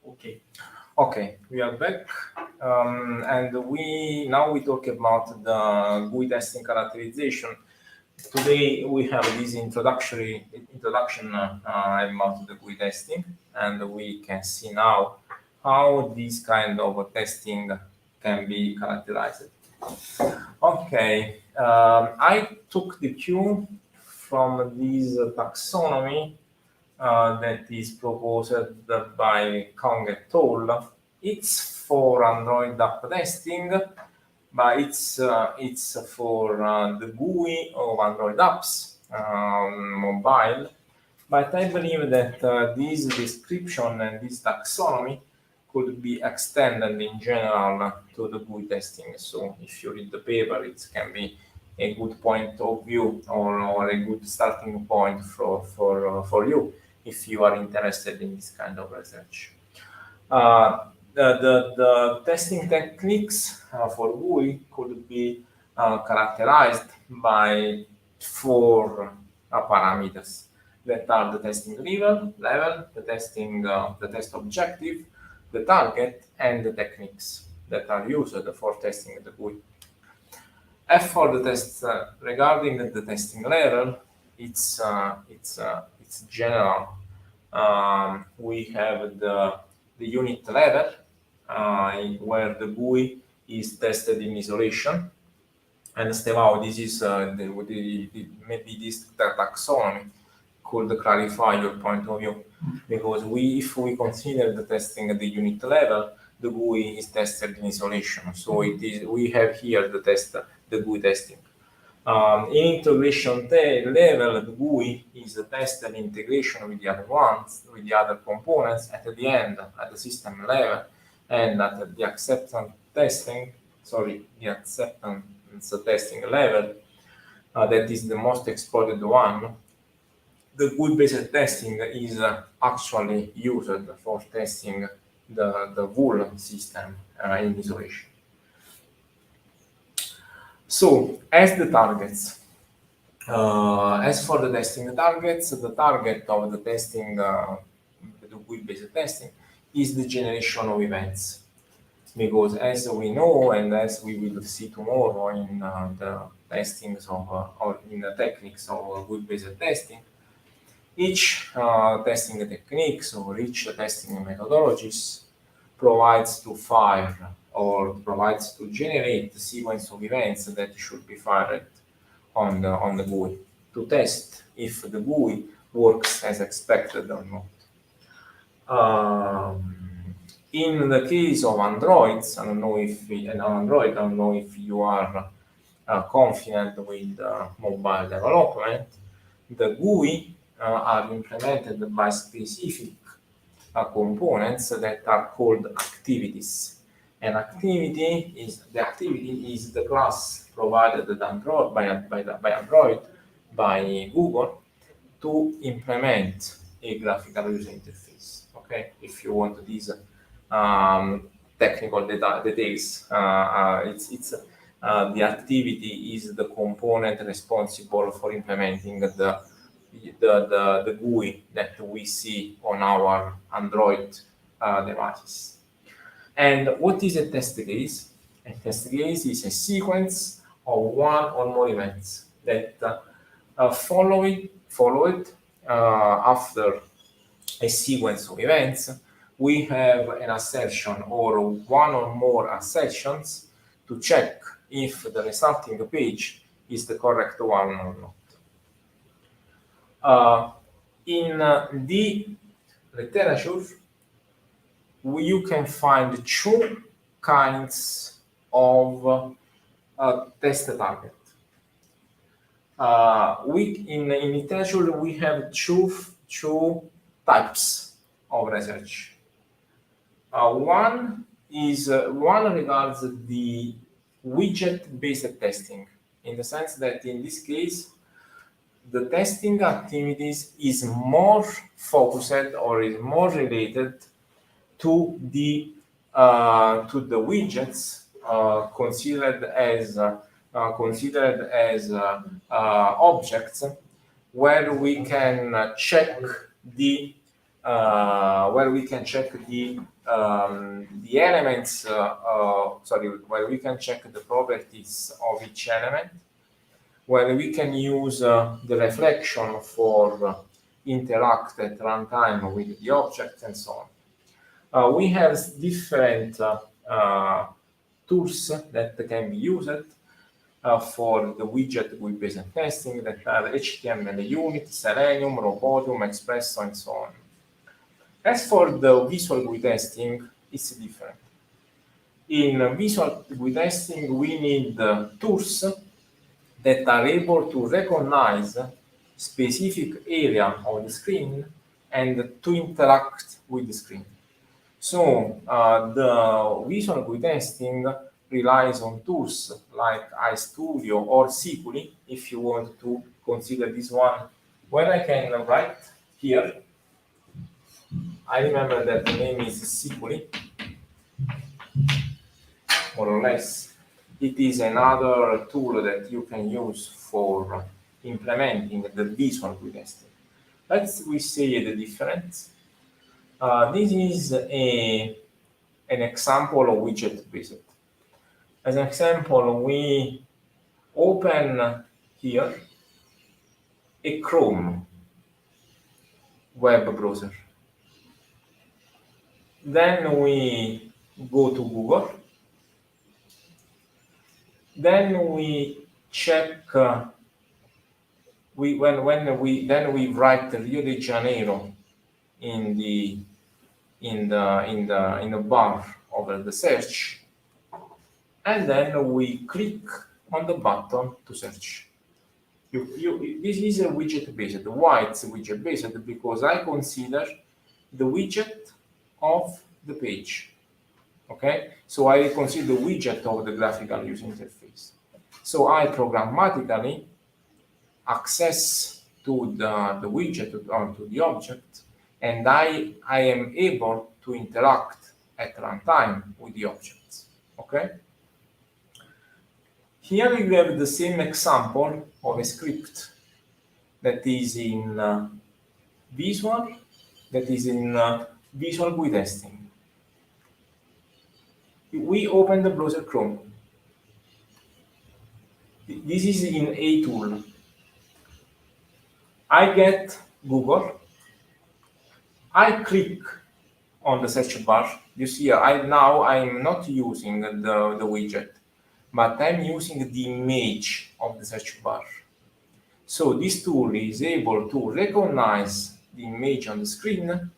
Okay. Okay, we are back, and now we talk about the GUI testing characterization. Today we have this introduction about the GUI testing, and we can see now how this kind of testing can be characterized. Okay, I took the cue from this taxonomy that is proposed by Kong et al. It's for Android app testing, but it's for the GUI of Android apps mobile. But I believe that this description and this taxonomy could be extended in general to the GUI testing. So if you read the paper, it can be a good point of view or a good starting point for you if you are interested in this kind of research. The testing techniques for GUI could be characterized by four parameters that are the testing level, the test objective, the target, and the techniques that are used for testing the GUI. As for the test regarding the testing level, it's general. We have the unit level where the GUI is tested in isolation. And Stevao, this is maybe this taxonomy could clarify your point of view, because if we consider the testing at the unit level, the GUI is tested in isolation. So we have here the GUI testing. In integration level, the GUI is tested in integration with the other ones, with the other components at the end, at the system level, and at the acceptance testing level, that is the most exploited one. The GUI-based testing is actually used for testing the whole system in isolation. So, as the targets, as for the testing targets, the target of the testing, the GUI-based testing, is the generation of events. Because as we know, and as we will see tomorrow in the testings or in the techniques of GUI-based testing, each testing techniques or each testing methodologies provides to fire or provides to generate the sequence of events that should be fired on the GUI to test if the GUI works as expected or not. In the case of Androids, I don't know if you are confident with mobile development. The GUI are implemented by specific components that are called activities. An activity is the class provided by Android by Google to implement a graphical user interface. Okay, if you want these technical details, the activity is the component responsible for implementing the GUI that we see on our Android devices. And what is a test case? A test case is a sequence of one or more events that follow it after a sequence of events. We have an assertion or one or more assertions to check if the resulting page is the correct one or not. In the literature, you can find two kinds of test target. In literature, we have two types of research. One regards the widget-based testing, in the sense that in this case, the testing activities is more focused or is more related to the widgets considered as objects, where we can check the where we can check the elements, where we can check the properties of each element, where we can use the reflection for interact at runtime with the object and so on. We have different tools that can be used for the widget GUI-based testing that are HTML unit, Selenium, Robotium, Expresso, and so on. As for the visual GUI testing, it's different. In visual GUI testing, we need tools that are able to recognize specific area of the screen and to interact with the screen. So the visual GUI testing relies on tools like iStudio or Siculi, if you want to consider this one, where I can write here. I remember that the name is Siculi, more or less. It is another tool that you can use for implementing the visual GUI testing. Let's say the difference. This is an example of widget-based. As an example, we open here a Chrome web browser. Then we go to Google. Then we check. We write Rio de Janeiro in the bar over the search, and then we click on the button to search. This is a widget-based. Why it's widget-based? Because I consider the widget of the page. Okay, so I consider the widget of the graphical user interface. So I programmatically access to the widget or to the object, and I am able to interact at runtime with the objects. Okay. Here we have the same example of a script that is in visual GUI testing. We open the browser Chrome. This is in a tool. I get Google. I click on the search bar. You see, I'm not using the widget, but I'm using the image of the search bar. So this tool is able to recognize the image on the screen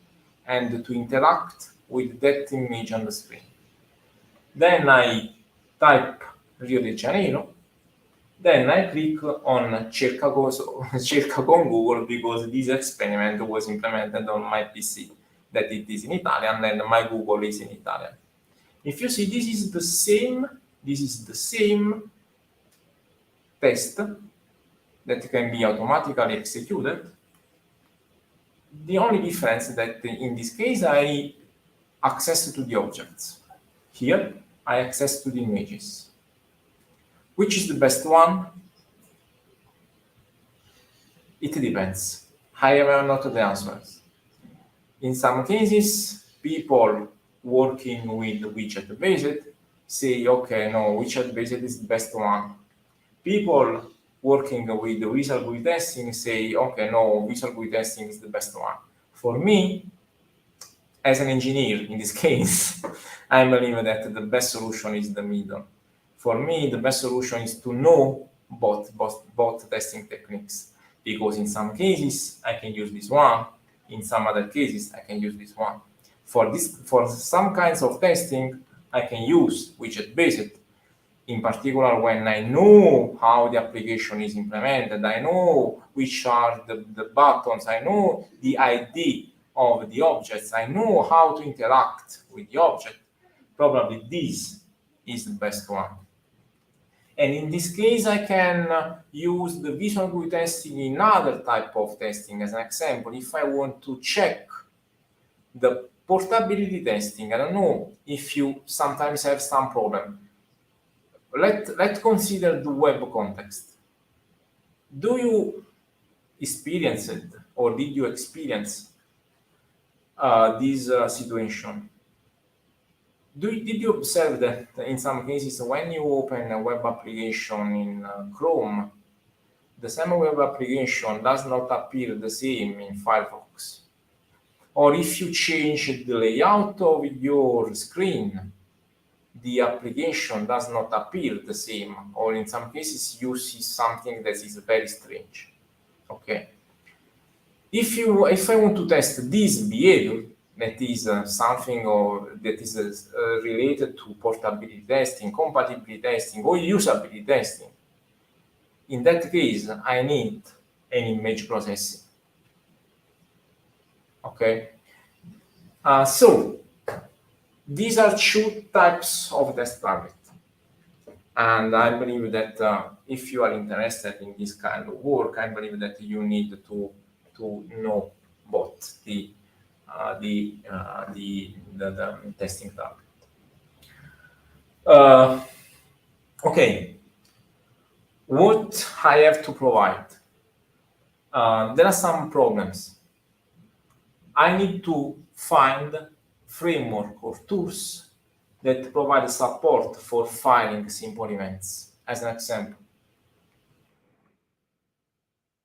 and to interact with that image on the screen. Then I type Rio de Janeiro. Then I click on Cerca con Google, because this experiment was implemented on my PC, that it is in Italian, and my Google is in Italian. If you see, this is the same test that can be automatically executed. The only difference is that in this case I access to the objects. Here I access to the images. Which is the best one? It depends. I have not the answers. In some cases, people working with widget-based say, okay, no, widget-based is the best one. People working with the visual GUI testing say, okay, no, visual GUI testing is the best one. For me, as an engineer in this case, I believe that the best solution is the middle. For me, the best solution is to know both testing techniques, because in some cases I can use this one, in some other cases I can use this one. For some kinds of testing, I can use widget-based, in particular when I know how the application is implemented, I know which are the buttons, I know the ID of the objects, I know how to interact with the object. Probably this is the best one. And in this case, I can use the visual GUI testing in other type of testing. As an example, if I want to check the portability testing, I don't know if you sometimes have some problem. Let's consider the web context. Do you experience it, or did you experience this situation. Did you observe that in some cases when you open a web application in Chrome, the same web application does not appear the same in Firefox? Or if you change the layout of your screen, the application does not appear the same, or in some cases you see something that is very strange. Okay. If I want to test this behavior, that is something or that is related to portability testing, compatibility testing, or usability testing, in that case, I need an image processing. Okay. So these are two types of test target, and I believe that if you are interested in this kind of work, I believe that you need to know both the testing target. Okay, what I have to provide? There are some problems. I need to find framework or tools that provide support for filing simple events. As an example,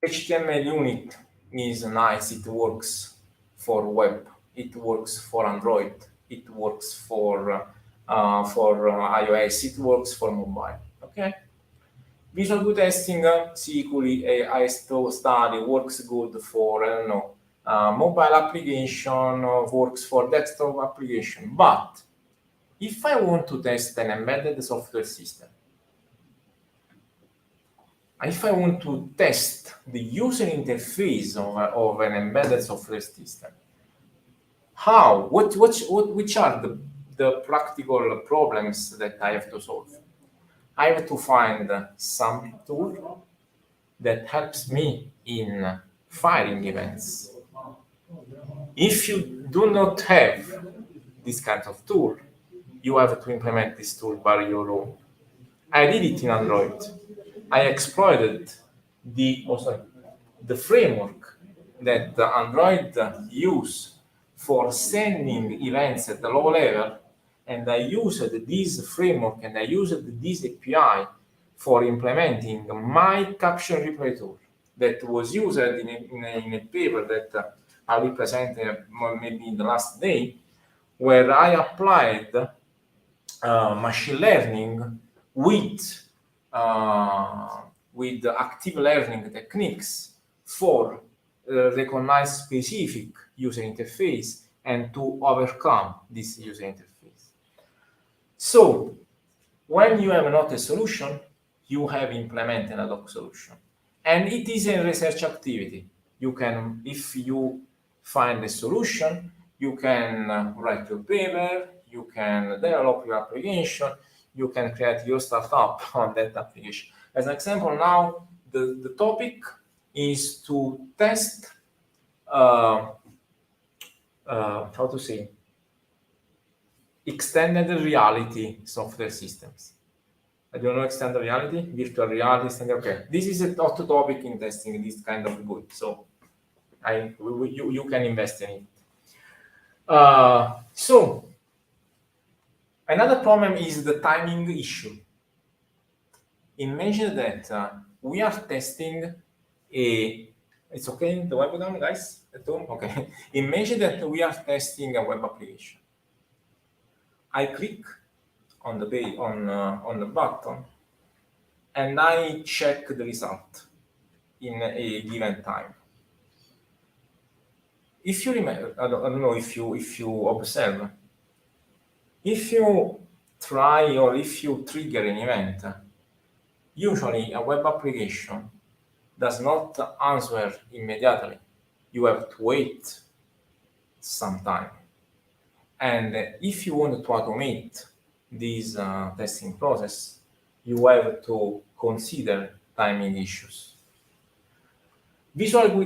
HTML unit is nice. It works for web. It works for Android. It works for iOS. It works for mobile. Okay. Visual GUI testing, equally, I study works good for mobile application, works for desktop application. But if I want to test an embedded software system, if I want to test the user interface of an embedded software system, how? Which are the practical problems that I have to solve? I have to find some tool that helps me in filing events. If you do not have this kind of tool, you have to implement this tool by your own. I did it in Android. I exploited the framework that Android use for sending events at the low level, and I used this framework and I used this API for implementing my caption replay tool that was used in a paper that I will present maybe in the last day, where I applied machine learning with active learning techniques for recognize specific user interface and to overcome this user interface. So when you have not a solution, you have implemented an ad hoc solution. And it is a research activity. You can, if you find a solution, you can write your paper, you can develop your application, you can create your startup on that application. As an example, now the topic is to test how to say extended reality software systems. I don't know extended reality, virtual reality. Okay, this is a hot topic in testing this kind of GUI, so you can invest in it. So another problem is the timing issue. Imagine that we are testing a. It's okay, the webcam, guys, at home? Okay. Imagine that we are testing a web application. I click on the page, on the button, and I check the result in a given time. If you remember, I don't know if you observe, if you try or if you trigger an event, usually a web application does not answer immediately. You have to wait some time. And if you want to automate this testing process, you have to consider timing issues. Visual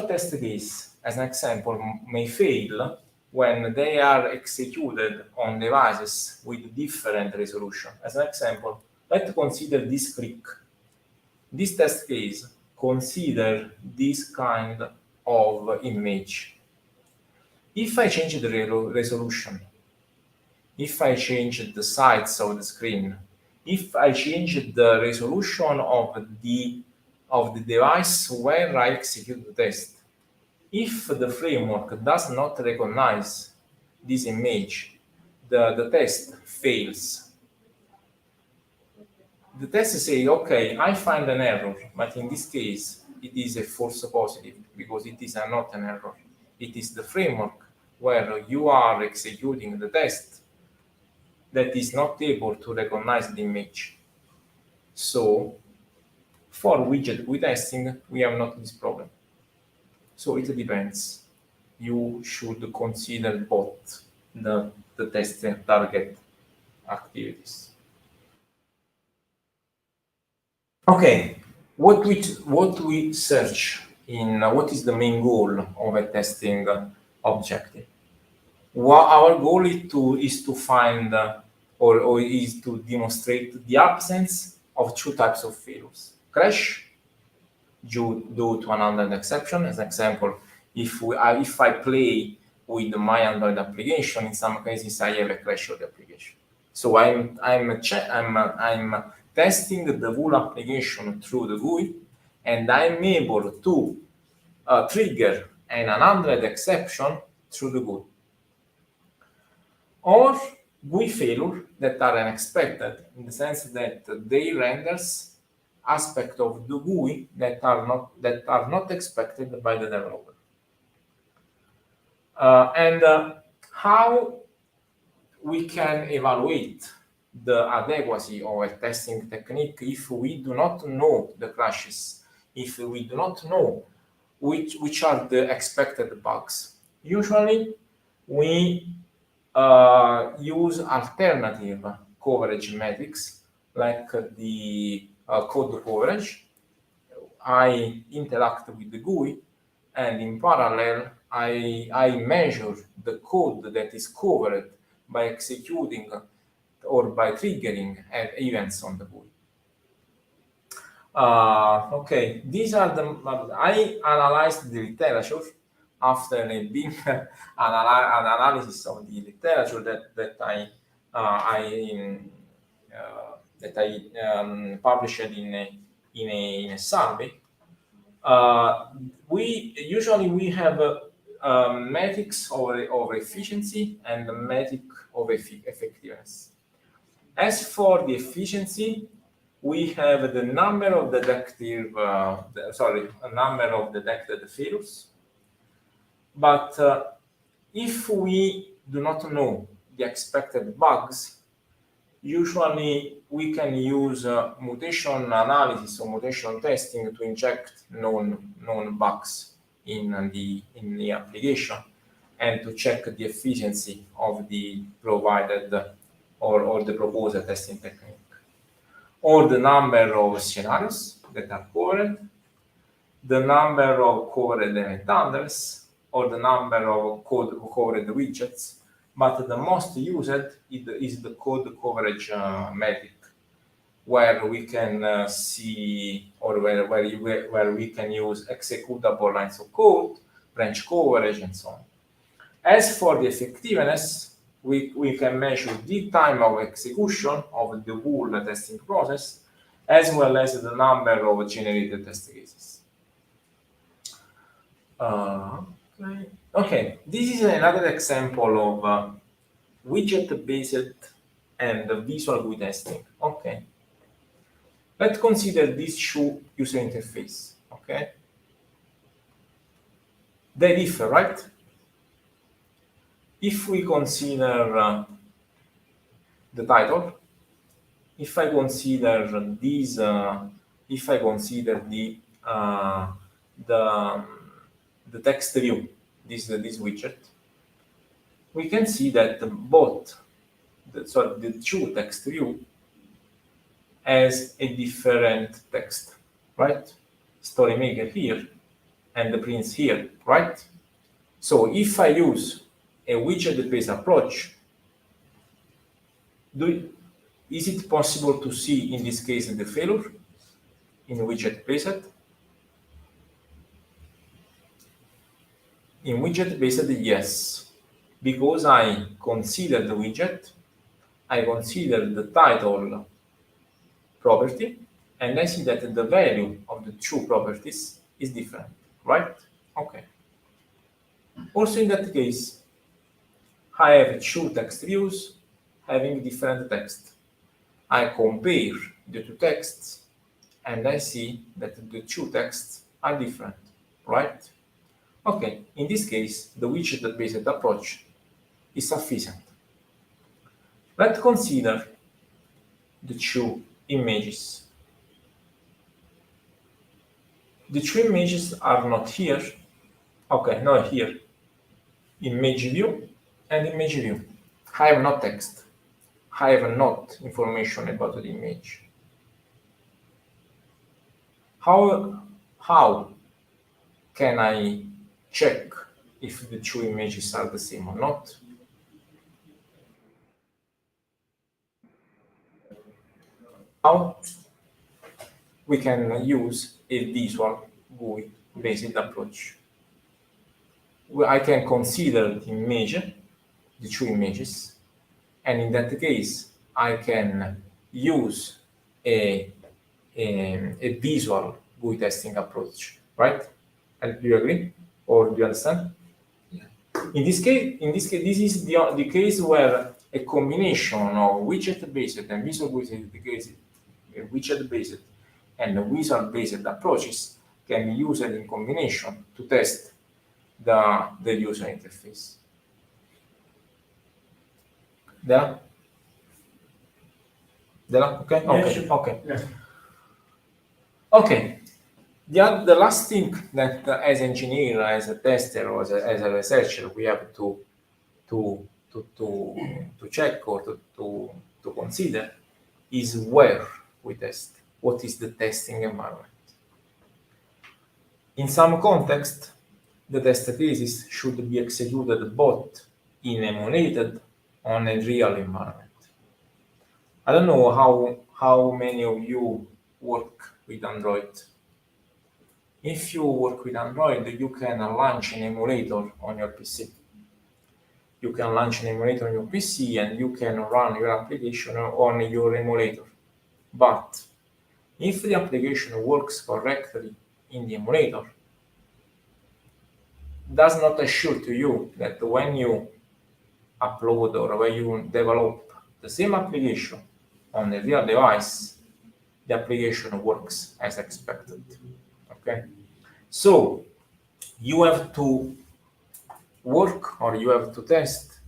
test case, as an example, may fail when they are executed on devices with different resolution. As an example, let's consider this click. This test case consider this kind of image. If I change the resolution, if I change the size of the screen, if I change the resolution of the device where I execute the test, if the framework does not recognize this image, the test fails. The test say, okay, I find an error, but in this case, it is a false positive because it is not an error. It is the framework where you are executing the test that is not able to recognize the image. So for widget GUI testing, we have not this problem. So it depends. You should consider both the test and target activities. Okay, what we search in what is the main goal of a testing objective? Well, our goal is to find or is to demonstrate the absence of two types of failures: crash due to an Android exception. As an example, if I play with my Android application, in some cases I have a crash of the application. So I'm testing the whole application through the GUI, and I'm able to trigger an Android exception through the GUI. Or GUI failure that are unexpected in the sense that they renders aspects of the GUI that are not expected by the developer. How we can evaluate the adequacy of a testing technique if we do not know the crashes, if we do not know which are the expected bugs. Usually, we use alternative coverage metrics like the code coverage. I interact with the GUI, and in parallel, I measure the code that is covered by executing or by triggering events on the GUI. Okay, these are I analyzed the literature after a big analysis of the literature that I published in a survey. We have metrics of efficiency and the metric of effectiveness. As for the efficiency, we have the number of detected failures. But if we do not know the expected bugs, usually we can use mutation analysis or mutation testing to inject known bugs in the application and to check the efficiency of the provided or the proposed testing technique, or the number of scenarios that are covered, the number of covered event handlers, or the number of covered widgets. But the most used is the code coverage metric, where we can see, or where we can use executable lines of code, branch coverage, and so on. As for the effectiveness, we can measure the time of execution of the whole testing process, as well as the number of generated test cases. Okay, this is another example of widget-based and visual GUI testing. Okay, let's consider these two user interface. Okay, they differ, right? If we consider the title, if I consider these, if I consider the text view, this widget, we can see that both the two text view has a different text, right? Story maker here and the prints here, right? So if I use a widget-based approach, is it possible to see in this case the failure in widget-based? In widget-based, yes, because I consider the widget, I consider the title property, and I see that the value of the two properties is different, right? Okay. Also in that case, I have two text views having different text. I compare the two texts and I see that the two texts are different, right? Okay, in this case, the widget-based approach is sufficient. Let's consider the two images. The two images are not here. Okay, no, here. Image view and image view. I have no text. I have not information about the image. How can I check if the two images are the same or not? How we can use a visual GUI based approach. I can consider the image, the two images, and in that case, I can use a visual GUI testing approach, right? And do you agree, or do you understand? Yeah. In this case, this is the case where a combination of widget-based and widget-based and visual-based approaches can be used in combination to test the user interface. There? Okay. Yes. Okay. Yeah. Okay. The last thing that as engineer, as a tester, or as a researcher, we have to check or to consider is where we test. What is the testing environment? In some context, the test cases should be executed both in emulated on a real environment. I don't know how many of you work with Android. If you work with Android, you can launch an emulator on your PC. You can launch an emulator on your PC and you can run your application on your emulator. But if the application works correctly in the emulator, does not assure to you that when you upload or when you develop the same application on a real device, the application works as expected. Okay, so you have to work or you have to test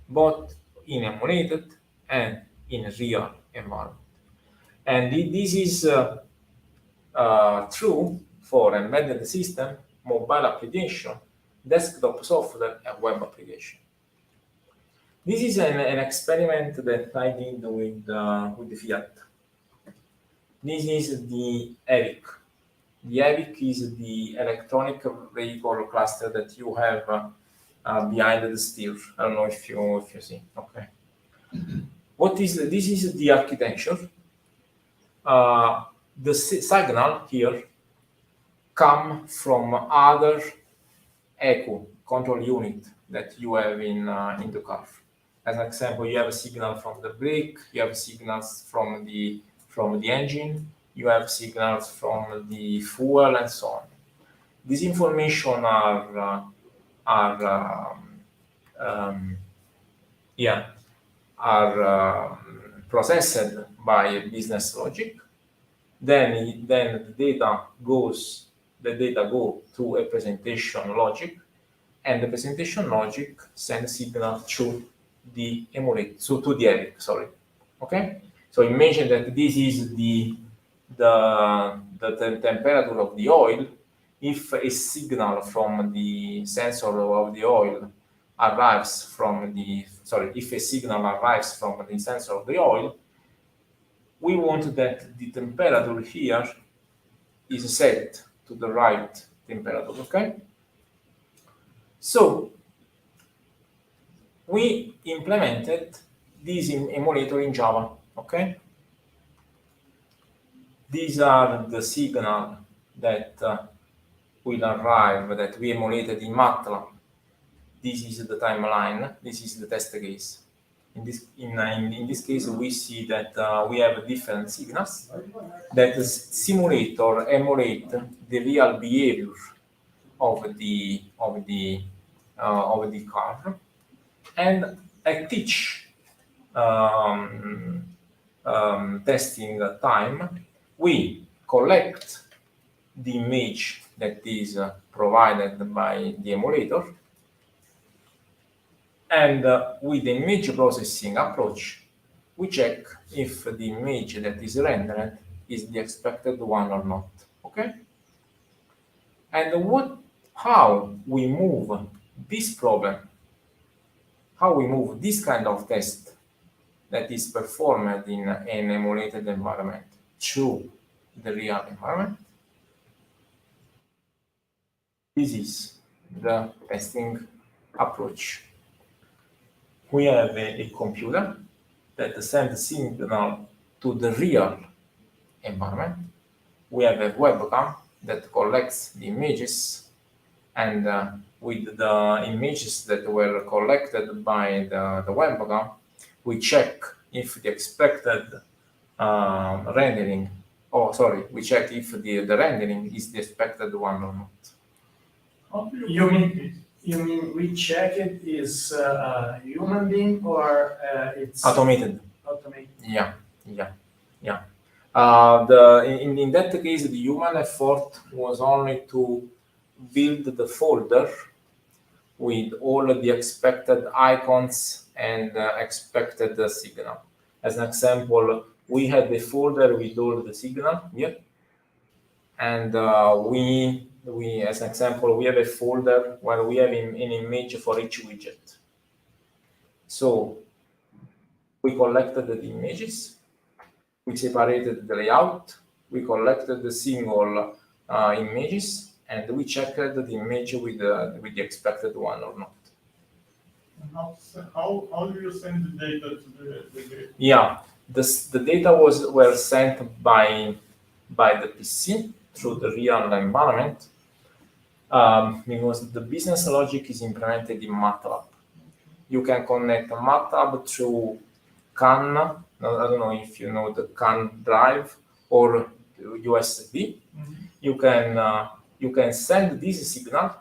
both in emulated and in real environment. And this is true for embedded system, mobile application, desktop software, and web application. This is an experiment that I did with the Fiat. This is the EVIC. The EVIC is the electronic vehicle cluster that you have behind the steer. I don't know if you see. Okay. This is the architecture. The signal here come from other echo control unit that you have in the car. As an example, you have a signal from the brake, you have signals from the engine, you have signals from the fuel, and so on. These information are processed by business logic. Then the data go to a presentation logic, and the presentation logic sends signal to the emulator, to the EVIC. Sorry. Okay. So imagine that this is the temperature of the oil. If a signal from the sensor of the oil arrives from if a signal arrives from the sensor of the oil, we want that the temperature here is set to the right temperature, okay? So we implemented this emulator in Java, okay? These are the signal that will arrive, that we emulated in MATLAB this is the timeline, this is the test case. In this case, we see that we have different signals that simulate or emulate the real behavior of the car, and at each testing time, we collect the image that is provided by the emulator, and with the image processing approach, we check if the image that is rendered is the expected one or not. Okay? And how we move this problem, how we move this kind of test that is performed in an emulated environment to the real environment. This is the testing approach. We have a computer that sends signal to the real environment. We have a webcam that collects the images, and with the images that were collected by the webcam, we check if the expected rendering, we check if the rendering is the expected one or not. How do You mean we check it is a human being or it's Automated. automated? Yeah. In that case, the human effort was only to build the folder with all the expected icons and expected signal. As an example, we had the folder with all the signal here, and we, as an example, we have a folder where we have an image for each widget. So we collected the images, we separated the layout, we collected the single images, and we checked the image with the expected one or not. How do you send the data to the Yeah, the data were sent by the PC through the real environment, because the business logic is implemented in MATLAB. You can connect MATLAB through CAN. I don't know if you know the CAN drive or USB. Mm-hmm. You can send this signal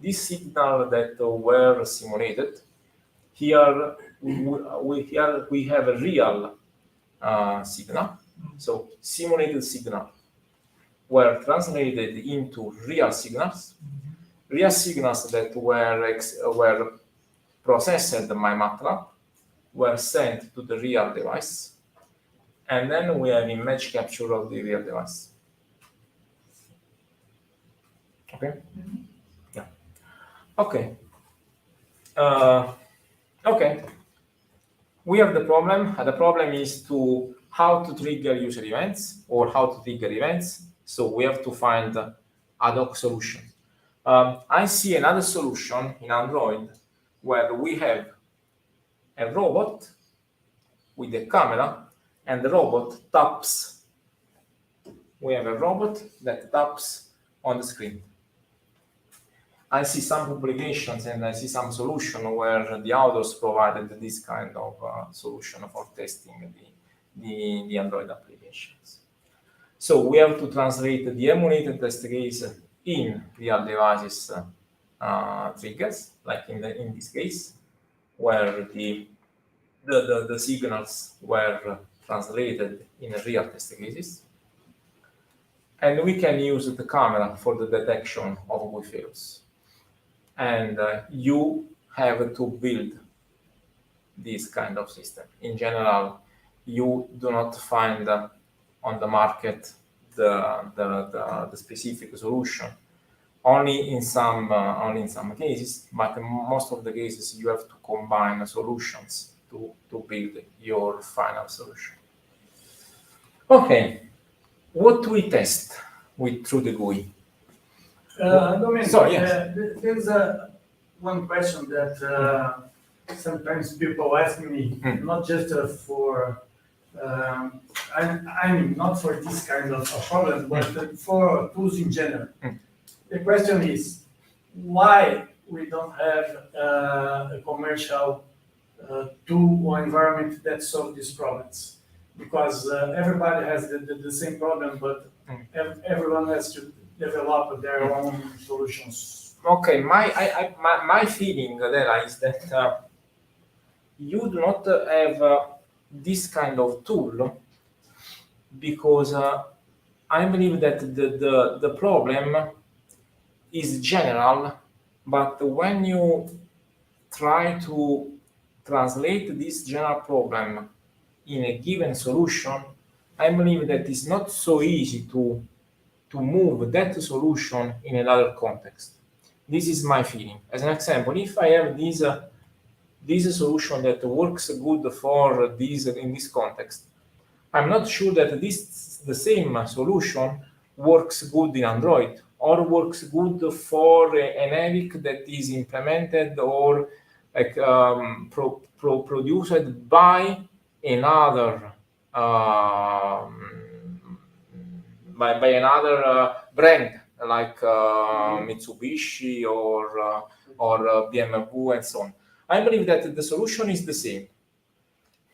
that were simulated. Here we have a real signal, so simulated signal were translated into real signals, real signals that were processed by MATLAB, were sent to the real device, and then we have image capture of the real device. Okay? Yeah. Okay. Okay. We have the problem. The problem is how to trigger user events or how to trigger events. So we have to find ad hoc solution. I see another solution in Android where we have a robot with a camera, and the robot taps. We have a robot that taps on the screen. I see some publications and I see some solution where the authors provided this kind of solution for testing the Android applications. So we have to translate the emulated test case in real devices triggers, like in this case, where the signals were translated in real test cases. And we can use the camera for the detection of GUI fails. And you have to build this kind of system. In general, you do not find on the market the specific solution. Only in some cases, but in most of the cases, you have to combine solutions to build your final solution. Okay, what do we test through the GUI? Domenico, Sorry, yes. There's one question that sometimes people ask me, not just for, I mean, not for this kind of problem, but for tools in general. The question is, why we don't have a commercial tool or environment that solves these problems, because everybody has the same problem, but everyone has to develop their own solutions. Okay, my feeling there is that you do not have this kind of tool because I believe that the problem is general, but when you try to translate this general problem in a given solution, I believe that it's not so easy to move that solution in another context. This is my feeling. As an example, if I have this solution that works good for this in this context, I'm not sure that the same solution works good in Android or works good for an EVIC that is implemented or like produced by another by another brand like Mitsubishi or BMW and so on. I believe that the solution is the same,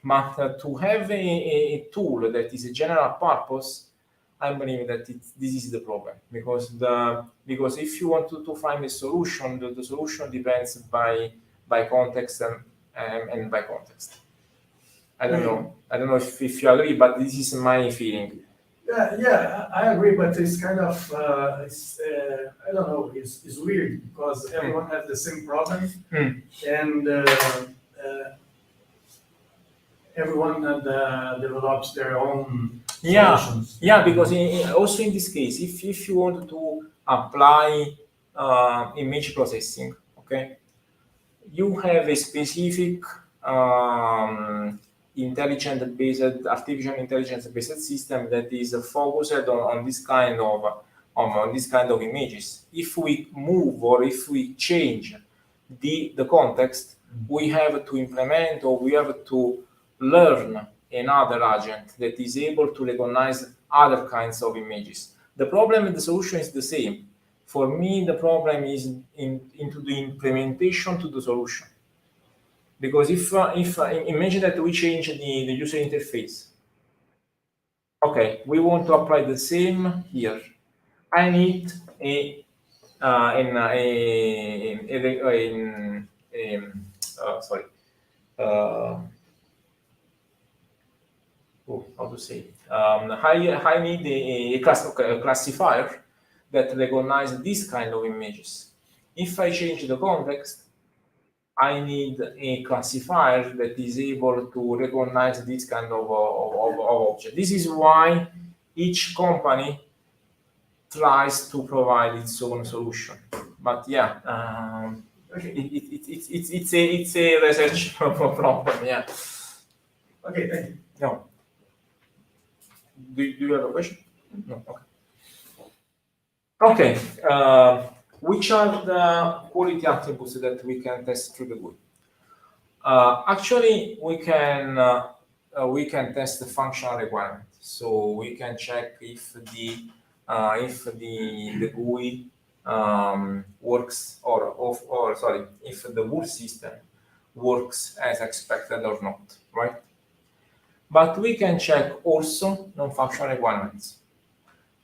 but to have a tool that is a general purpose, I believe that this is the problem, because if you want to find a solution, the solution depends by context and by context. I don't know if you agree, but this is my feeling. Yeah, I agree, but it's kind of I don't know. It's weird because everyone has the same problem, and everyone develops their own solutions. Yeah, because also in this case, if you want to apply image processing, okay, you have a specific artificial intelligence-based system that is focused on this kind of images. If we move or if we change the context, we have to implement or we have to learn another agent that is able to recognize other kinds of images. The problem and the solution is the same. For me, the problem is into the implementation to the solution. Because if imagine that we change the user interface. Okay, we want to apply the same here. I need how to say? I need a classifier that recognizes this kind of images. If I change the context, I need a classifier that is able to recognize this kind of object. This is why each company tries to provide its own solution. But yeah, it's a research problem. Yeah. Okay, thank you. No. Do you have a question? No. Okay. Which are the quality attributes that we can test through the GUI? Actually, we can test the functional requirement. So we can check if the GUI works if the whole system works as expected or not, right? But we can check also non-functional requirements.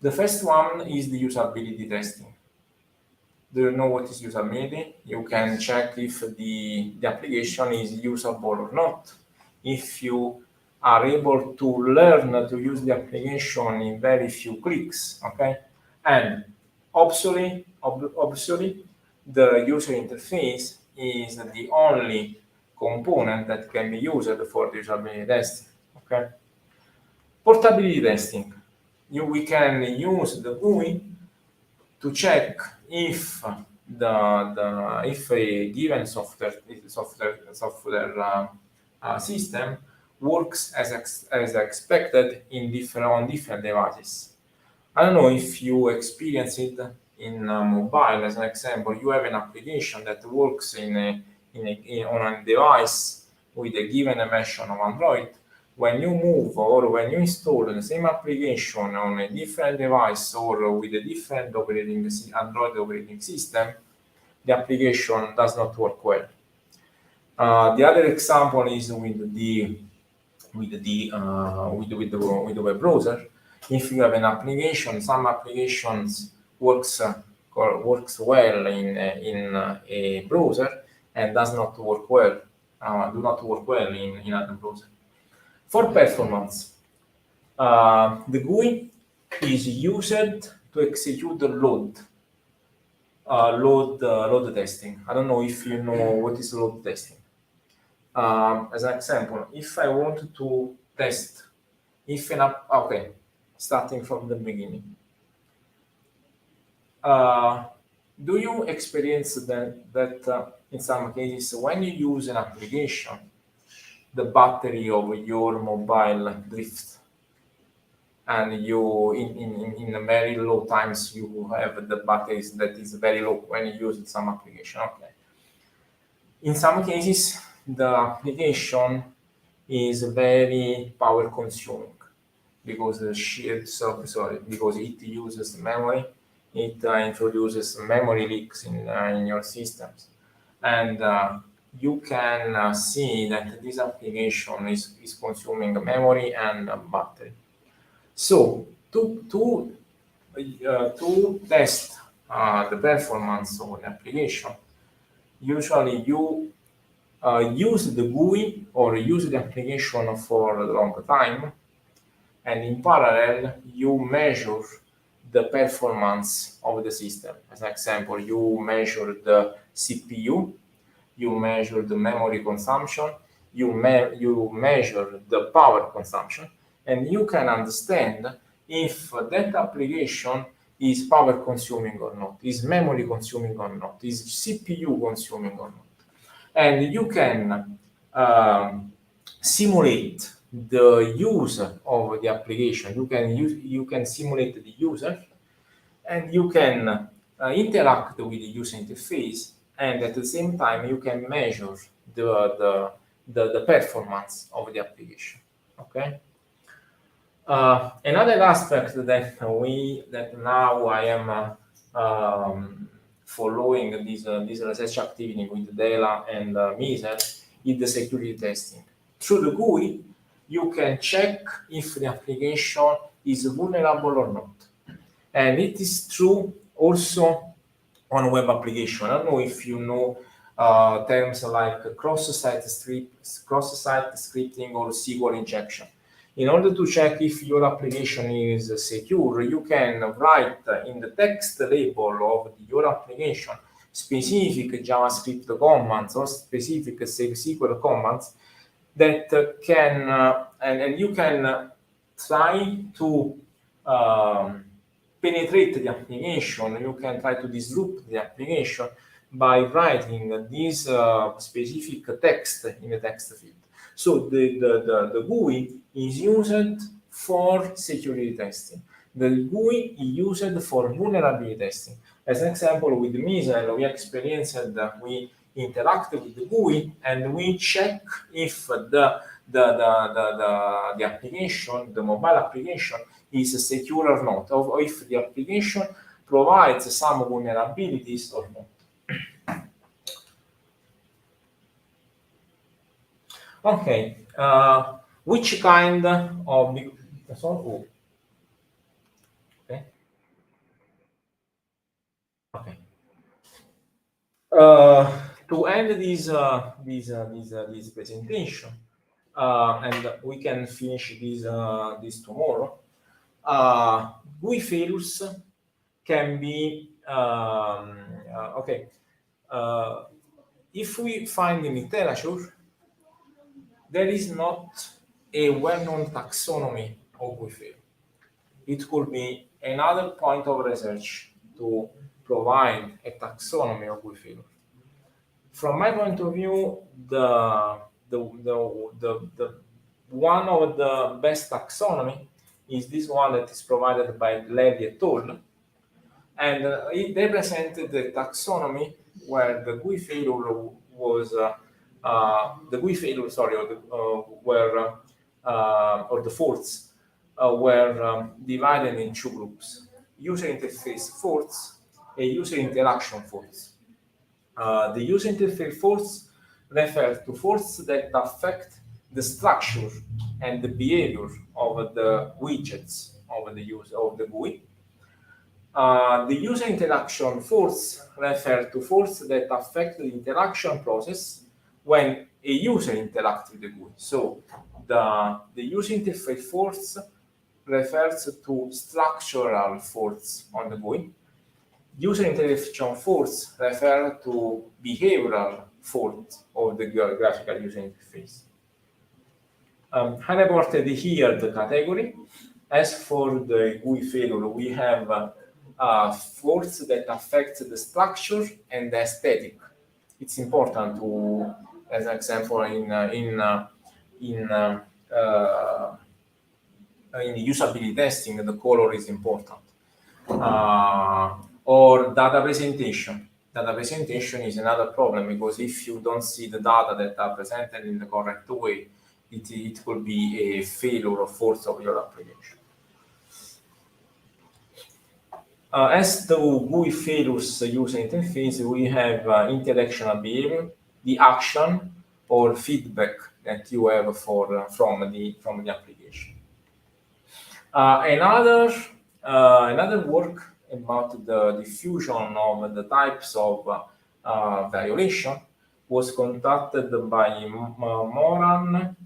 The first one is the usability testing. Do you know what is usability? You can check if the application is usable or not. If you are able to learn to use the application in very few clicks, okay? And obviously, the user interface is the only component that can be used for the usability testing, okay? Portability testing. We can use the GUI to check if if a given software system works as expected on different devices. I don't know if you experience it in mobile. As an example, you have an application that works on a device with a given version of Android. When you move or when you install the same application on a different device or with a different Android operating system, the application does not work well. The other example is with the web browser. If you have an application, some applications works well in a browser and does not work well, in other browser. For performance, the GUI is used to execute the load testing. I don't know if you know what is load testing. As an example, if I want to test if an app, okay, starting from the beginning. Do you experience that in some cases, when you use an application, the battery of your mobile drifts, and you in very low times you have the batteries that is very low when you use some application? Okay. In some cases, the application is very power consuming because because it uses memory. It introduces memory leaks in your systems, and you can see that this application is consuming memory and battery. So to test the performance of an application, usually you use the GUI or use the application for a long time, and in parallel you measure the performance of the system. As an example, you measure the CPU, you measure the memory consumption, you measure the power consumption, and you can understand if that application is power consuming or not, is memory consuming or not, is CPU consuming or not. And you can simulate the use of the application. You can simulate the user, and you can interact with the user interface, and at the same time you can measure the performance of the application. Okay. Another aspect that now I am following this research activity with Dela and Miser is the security testing. Through the GUI, you can check if the application is vulnerable or not. And it is true also on web application. I don't know if you know terms like cross-site scripting or SQL injection. In order to check if your application is secure, you can write in the text label of your application specific JavaScript commands or specific SQL commands that can, and you can try to penetrate the application. You can try to disrupt the application by writing this specific text in the text field. So the GUI is used for security testing. The GUI is used for vulnerability testing. As an example, with Miser, we experienced that we interact with the GUI and we check if the application, the mobile application, is secure or not, or if the application provides some vulnerabilities or not. Okay, which kind of okay. Okay. To end this presentation, and we can finish this tomorrow. GUI failures can be okay. If we find in literature, there is not a well-known taxonomy of GUI failure. It could be another point of research to provide a taxonomy of GUI failure. From my point of view, the one of the best taxonomy is this one that is provided by Levy et al. And they presented the taxonomy where the GUI failure was or the faults were divided in two groups: user interface faults and user interaction faults. The user interface force refers to forces that affect the structure and the behavior of the widgets of the user of the GUI. The user interaction force refers to forces that affect the interaction process when a user interacts with the GUI. So the user interface force refers to structural force on the GUI. User interaction force refers to behavioral force of the graphical user interface. I reported here the category. As for the GUI failure, we have force that affects the structure and the aesthetic. It's important to, as an example, in usability testing, the color is important. Or data presentation. Data presentation is another problem because if you don't see the data that are presented in the correct way, it could be a failure of force of your application. As the GUI failures user interface, we have interactional behavior, the action or feedback that you have from the application. Another work about the diffusion of the types of violation was conducted by Moran,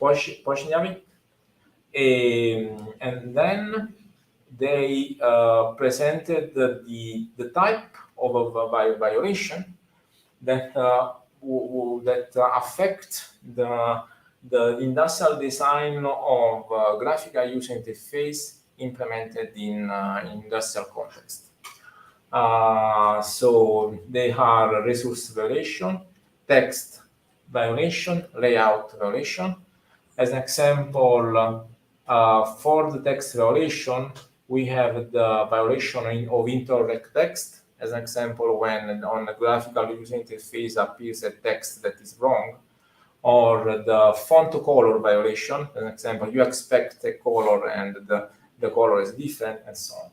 Pochnjavi, and then they presented the type of a violation that affect the industrial design of graphical user interface implemented in industrial context. So they are resource violation, text violation, layout violation. As an example, for the text violation, we have the violation of incorrect text. As an example, when on the graphical user interface appears a text that is wrong, or the font color violation. As an example, you expect a color and the color is different, and so on.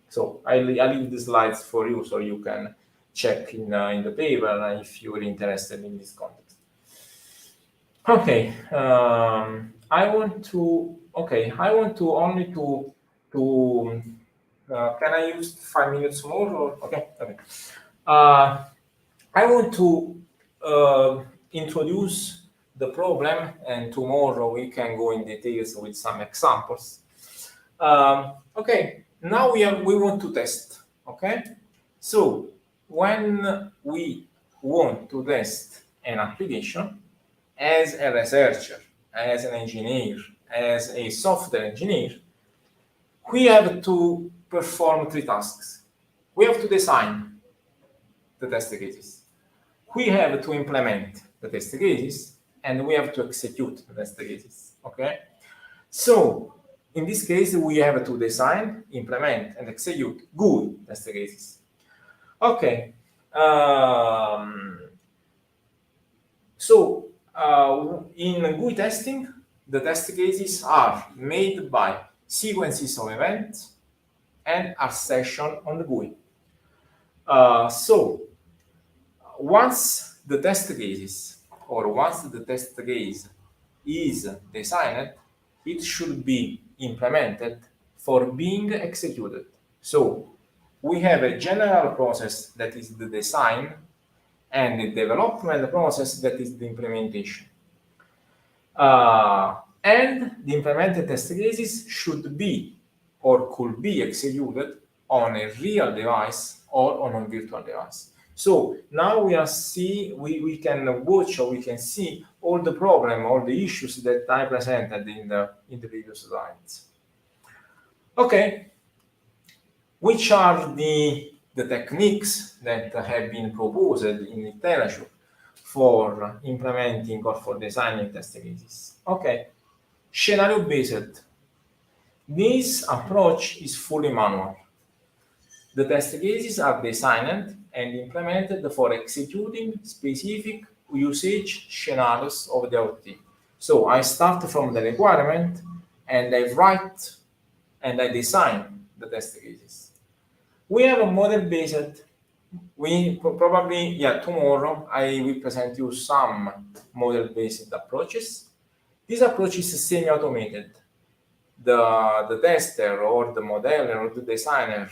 So I leave the slides for you so you can check in the paper if you are interested in this context. Okay, I want to only to can I use 5 minutes more? Or? Okay. I want to introduce the problem, and tomorrow we can go in details with some examples. Okay, now we want to test. Okay, so when we want to test an application, as a researcher, as an engineer, as a software engineer, we have to perform 3 tasks. We have to design the test cases. We have to implement the test cases, and we have to execute the test cases. Okay? So, in this case, we have to design, implement, and execute GUI test cases. Okay. In GUI testing, the test cases are made by sequences of events and a session on the GUI. So, once the test cases, or once the test case is designed, it should be implemented for being executed. So, we have a general process that is the design, and the development process that is the implementation. And the implemented test cases should be or could be executed on a real device or on a virtual device. So now we can watch, or we can see all the problem, all the issues that I presented in the previous slides. Okay, which are the techniques that have been proposed in literature for implementing or for designing test cases? Okay, scenario-based. This approach is fully manual. The test cases are designed and implemented for executing specific usage scenarios of the OT. So I start from the requirement, and I write and I design the test cases. We have a model-based we probably, tomorrow I will present you some model-based approaches. This approach is semi-automated. The tester or the modeler or the designer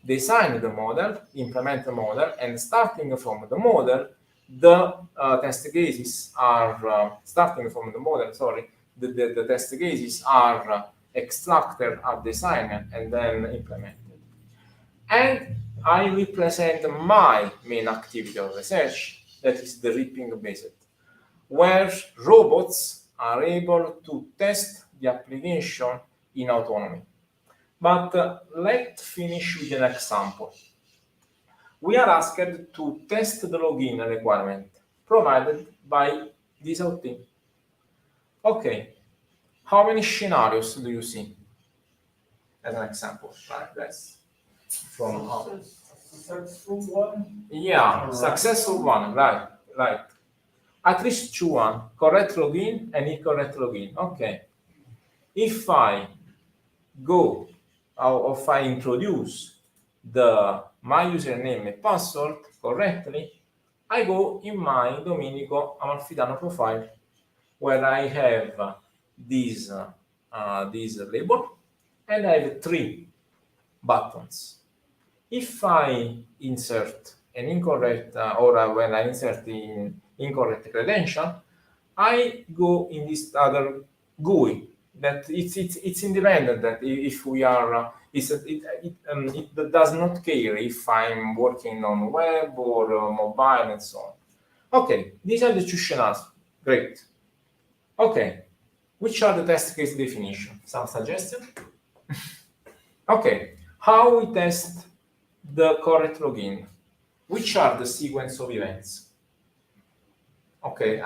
design the model, implement the model, and starting from the model, the test cases are starting from the model. Sorry, the test cases are extracted, are designed, and then implemented. And I will present my main activity of research, that is the ripping based, where robots are able to test the application in autonomy. But let's finish with an example. We are asked to test the login requirement provided by this outing. Okay, how many scenarios do you see? As an example, like this. From Successful one? Yeah, successful one, right. At least two one, correct login and incorrect login. Okay. If I go, or if I introduce my username and password correctly, I go in my Domenico Amalfitano profile, where I have this label, and I have 3 buttons. If I insert an incorrect, or when I insert the incorrect credential, I go in this other GUI that it's independent. That if we are, it does not care if I'm working on web or mobile and so on. Okay, these are the 2 scenarios. Great. Okay, which are the test case definition? Some suggestion? Okay, how we test the correct login? Which are the sequence of events? Okay,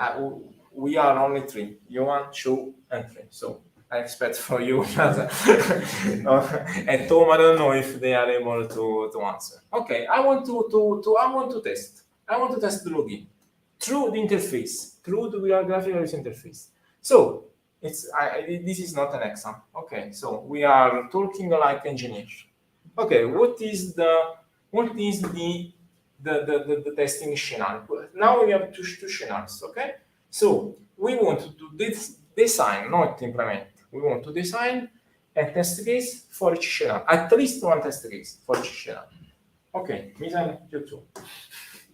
we are only 3. 1, 2, and 3. So I expect for you, and Tom, I don't know if they are able to answer. Okay, I want to test. I want to test the login through the interface, through the Graphical User Interface. So this is not an exam. Okay, so we are talking like engineers. Okay, what is the testing scenario? Now we have 2 scenarios. Okay, so we want to design, not implement. We want to design a test case for each scenario, at least 1 test case for each scenario. Okay, Misan, you too.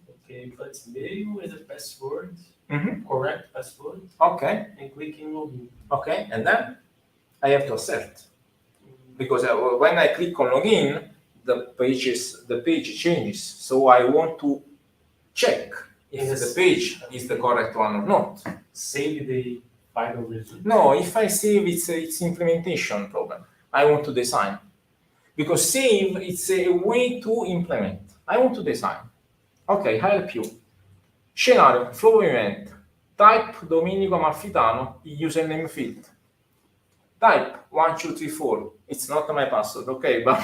Okay, put mail as a password, Mm-hmm. correct password, Okay, and click in login. okay, and then I have to assert, because when I click on login, the page changes. So I want to check if Yes. the page is the correct one or not. Save the final result. No, if I save, it's implementation problem. I want to design, because save, it's a way to implement. I want to design. Okay, help you. Scenario, flow event, type Domenico Amalfitano, username field. Type 1, 2, 3, 4. It's not my password, okay, but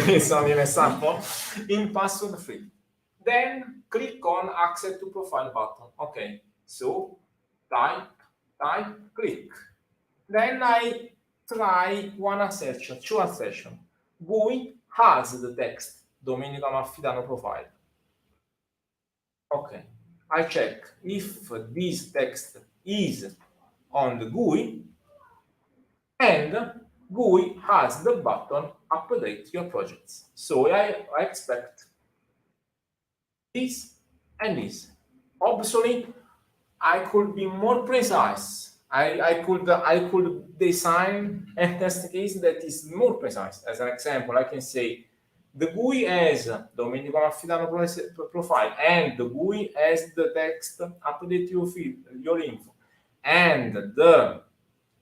it's only an example. In password field. Then click on access to profile button. Okay, so type, click. Then I try 1 assertion, 2 assertion. GUI has the text Domenico Amalfitano profile. Okay, I check if this text is on the GUI, and GUI has the button update your projects. So I expect this and this. Obviously, I could be more precise. I could design a test case that is more precise. As an example, I can say the GUI has Domenico Amalfitano profile, and the GUI has the text update your field, your info, and the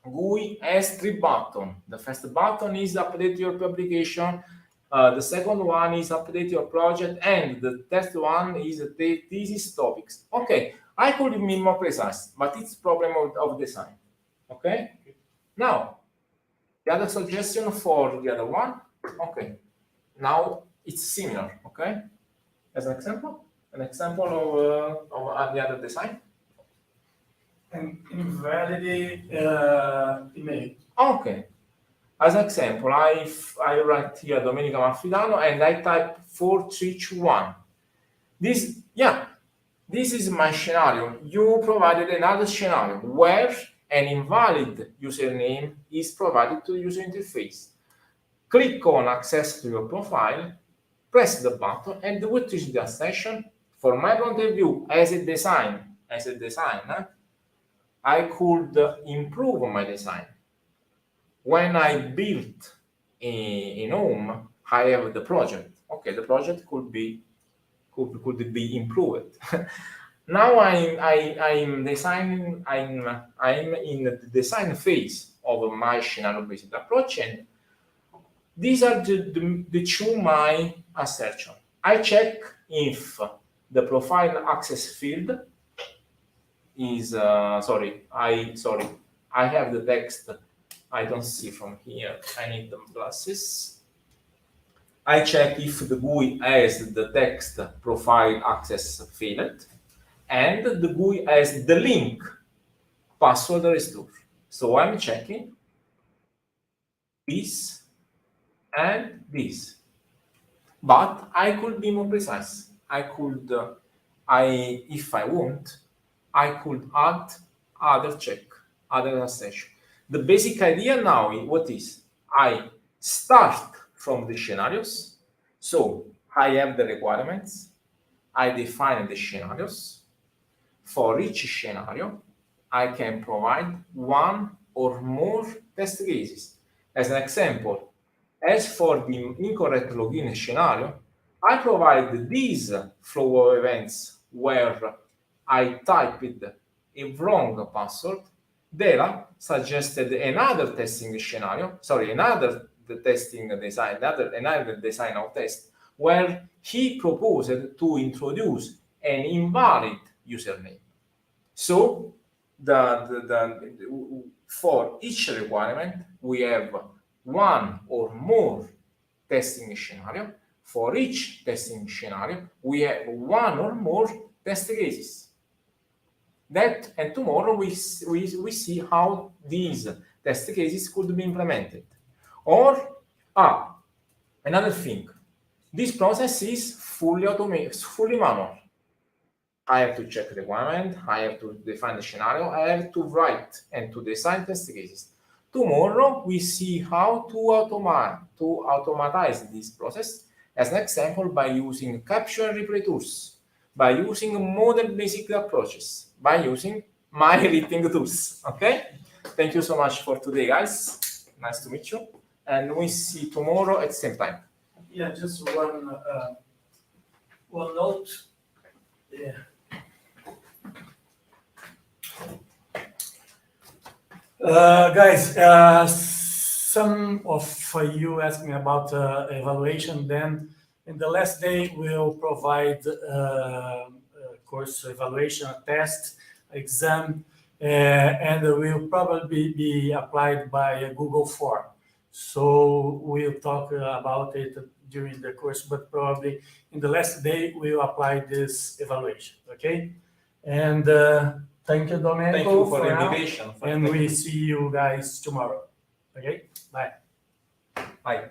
GUI has 3 buttons. The first button is update your publication. The second one is update your project, and the third one is the thesis topics. Okay, I could be more precise, but it's problem of design. Okay. Now, the other suggestion for the other one. Okay. Now it's similar. Okay. As an example of the other design. And invalidate email. Okay. As an example, I write here Domenico Amalfitano and I type 4321. This is my scenario. You provided another scenario where an invalid username is provided to the user interface. Click on access to your profile, press the button, and what is the session? For my point of view, as a designer, I could improve my design. When I built in home, I have the project. Okay, the project could be improved. Now I'm designing. I'm in the design phase of my scenario-based approach, and these are the two my assertion. I check if the profile access field is I have the text. I don't see from here. I need the glasses. I check if the GUI has the text profile access field, and the GUI has the link password restore. So I'm checking this and this. But I could be more precise. If I want, I could add other check, other session. The basic idea now is what is? I start from the scenarios. So I have the requirements. I define the scenarios. For each scenario, I can provide one or more test cases. As an example, as for the incorrect login scenario, I provide these flow of events where I typed a wrong password. Dela suggested another testing scenario, another design of test, where he proposed to introduce an invalid username. So for each requirement, we have one or more testing scenario. For each testing scenario, we have one or more test cases. And tomorrow we see how these test cases could be implemented. Or another thing, this process is fully automated, fully manual. I have to check the requirement, I have to define the scenario, I have to write and to design test cases. Tomorrow we see how to automatize this process, as an example, by using capture and replay tools, by using model basic approaches, by using my editing tools. Okay? Thank you so much for today, guys. Nice to meet you. And we see tomorrow at the same time. Yeah, just one note. Yeah. Guys, some of you asked me about evaluation. Then in the last day, we'll provide course evaluation, a test, exam, and will probably be applied by a Google form. So we'll talk about it during the course, but probably in the last day, we'll apply this evaluation, okay? And thank you, Domenico. Thank you for the invitation. And we see you guys tomorrow. Okay? Bye. Bye.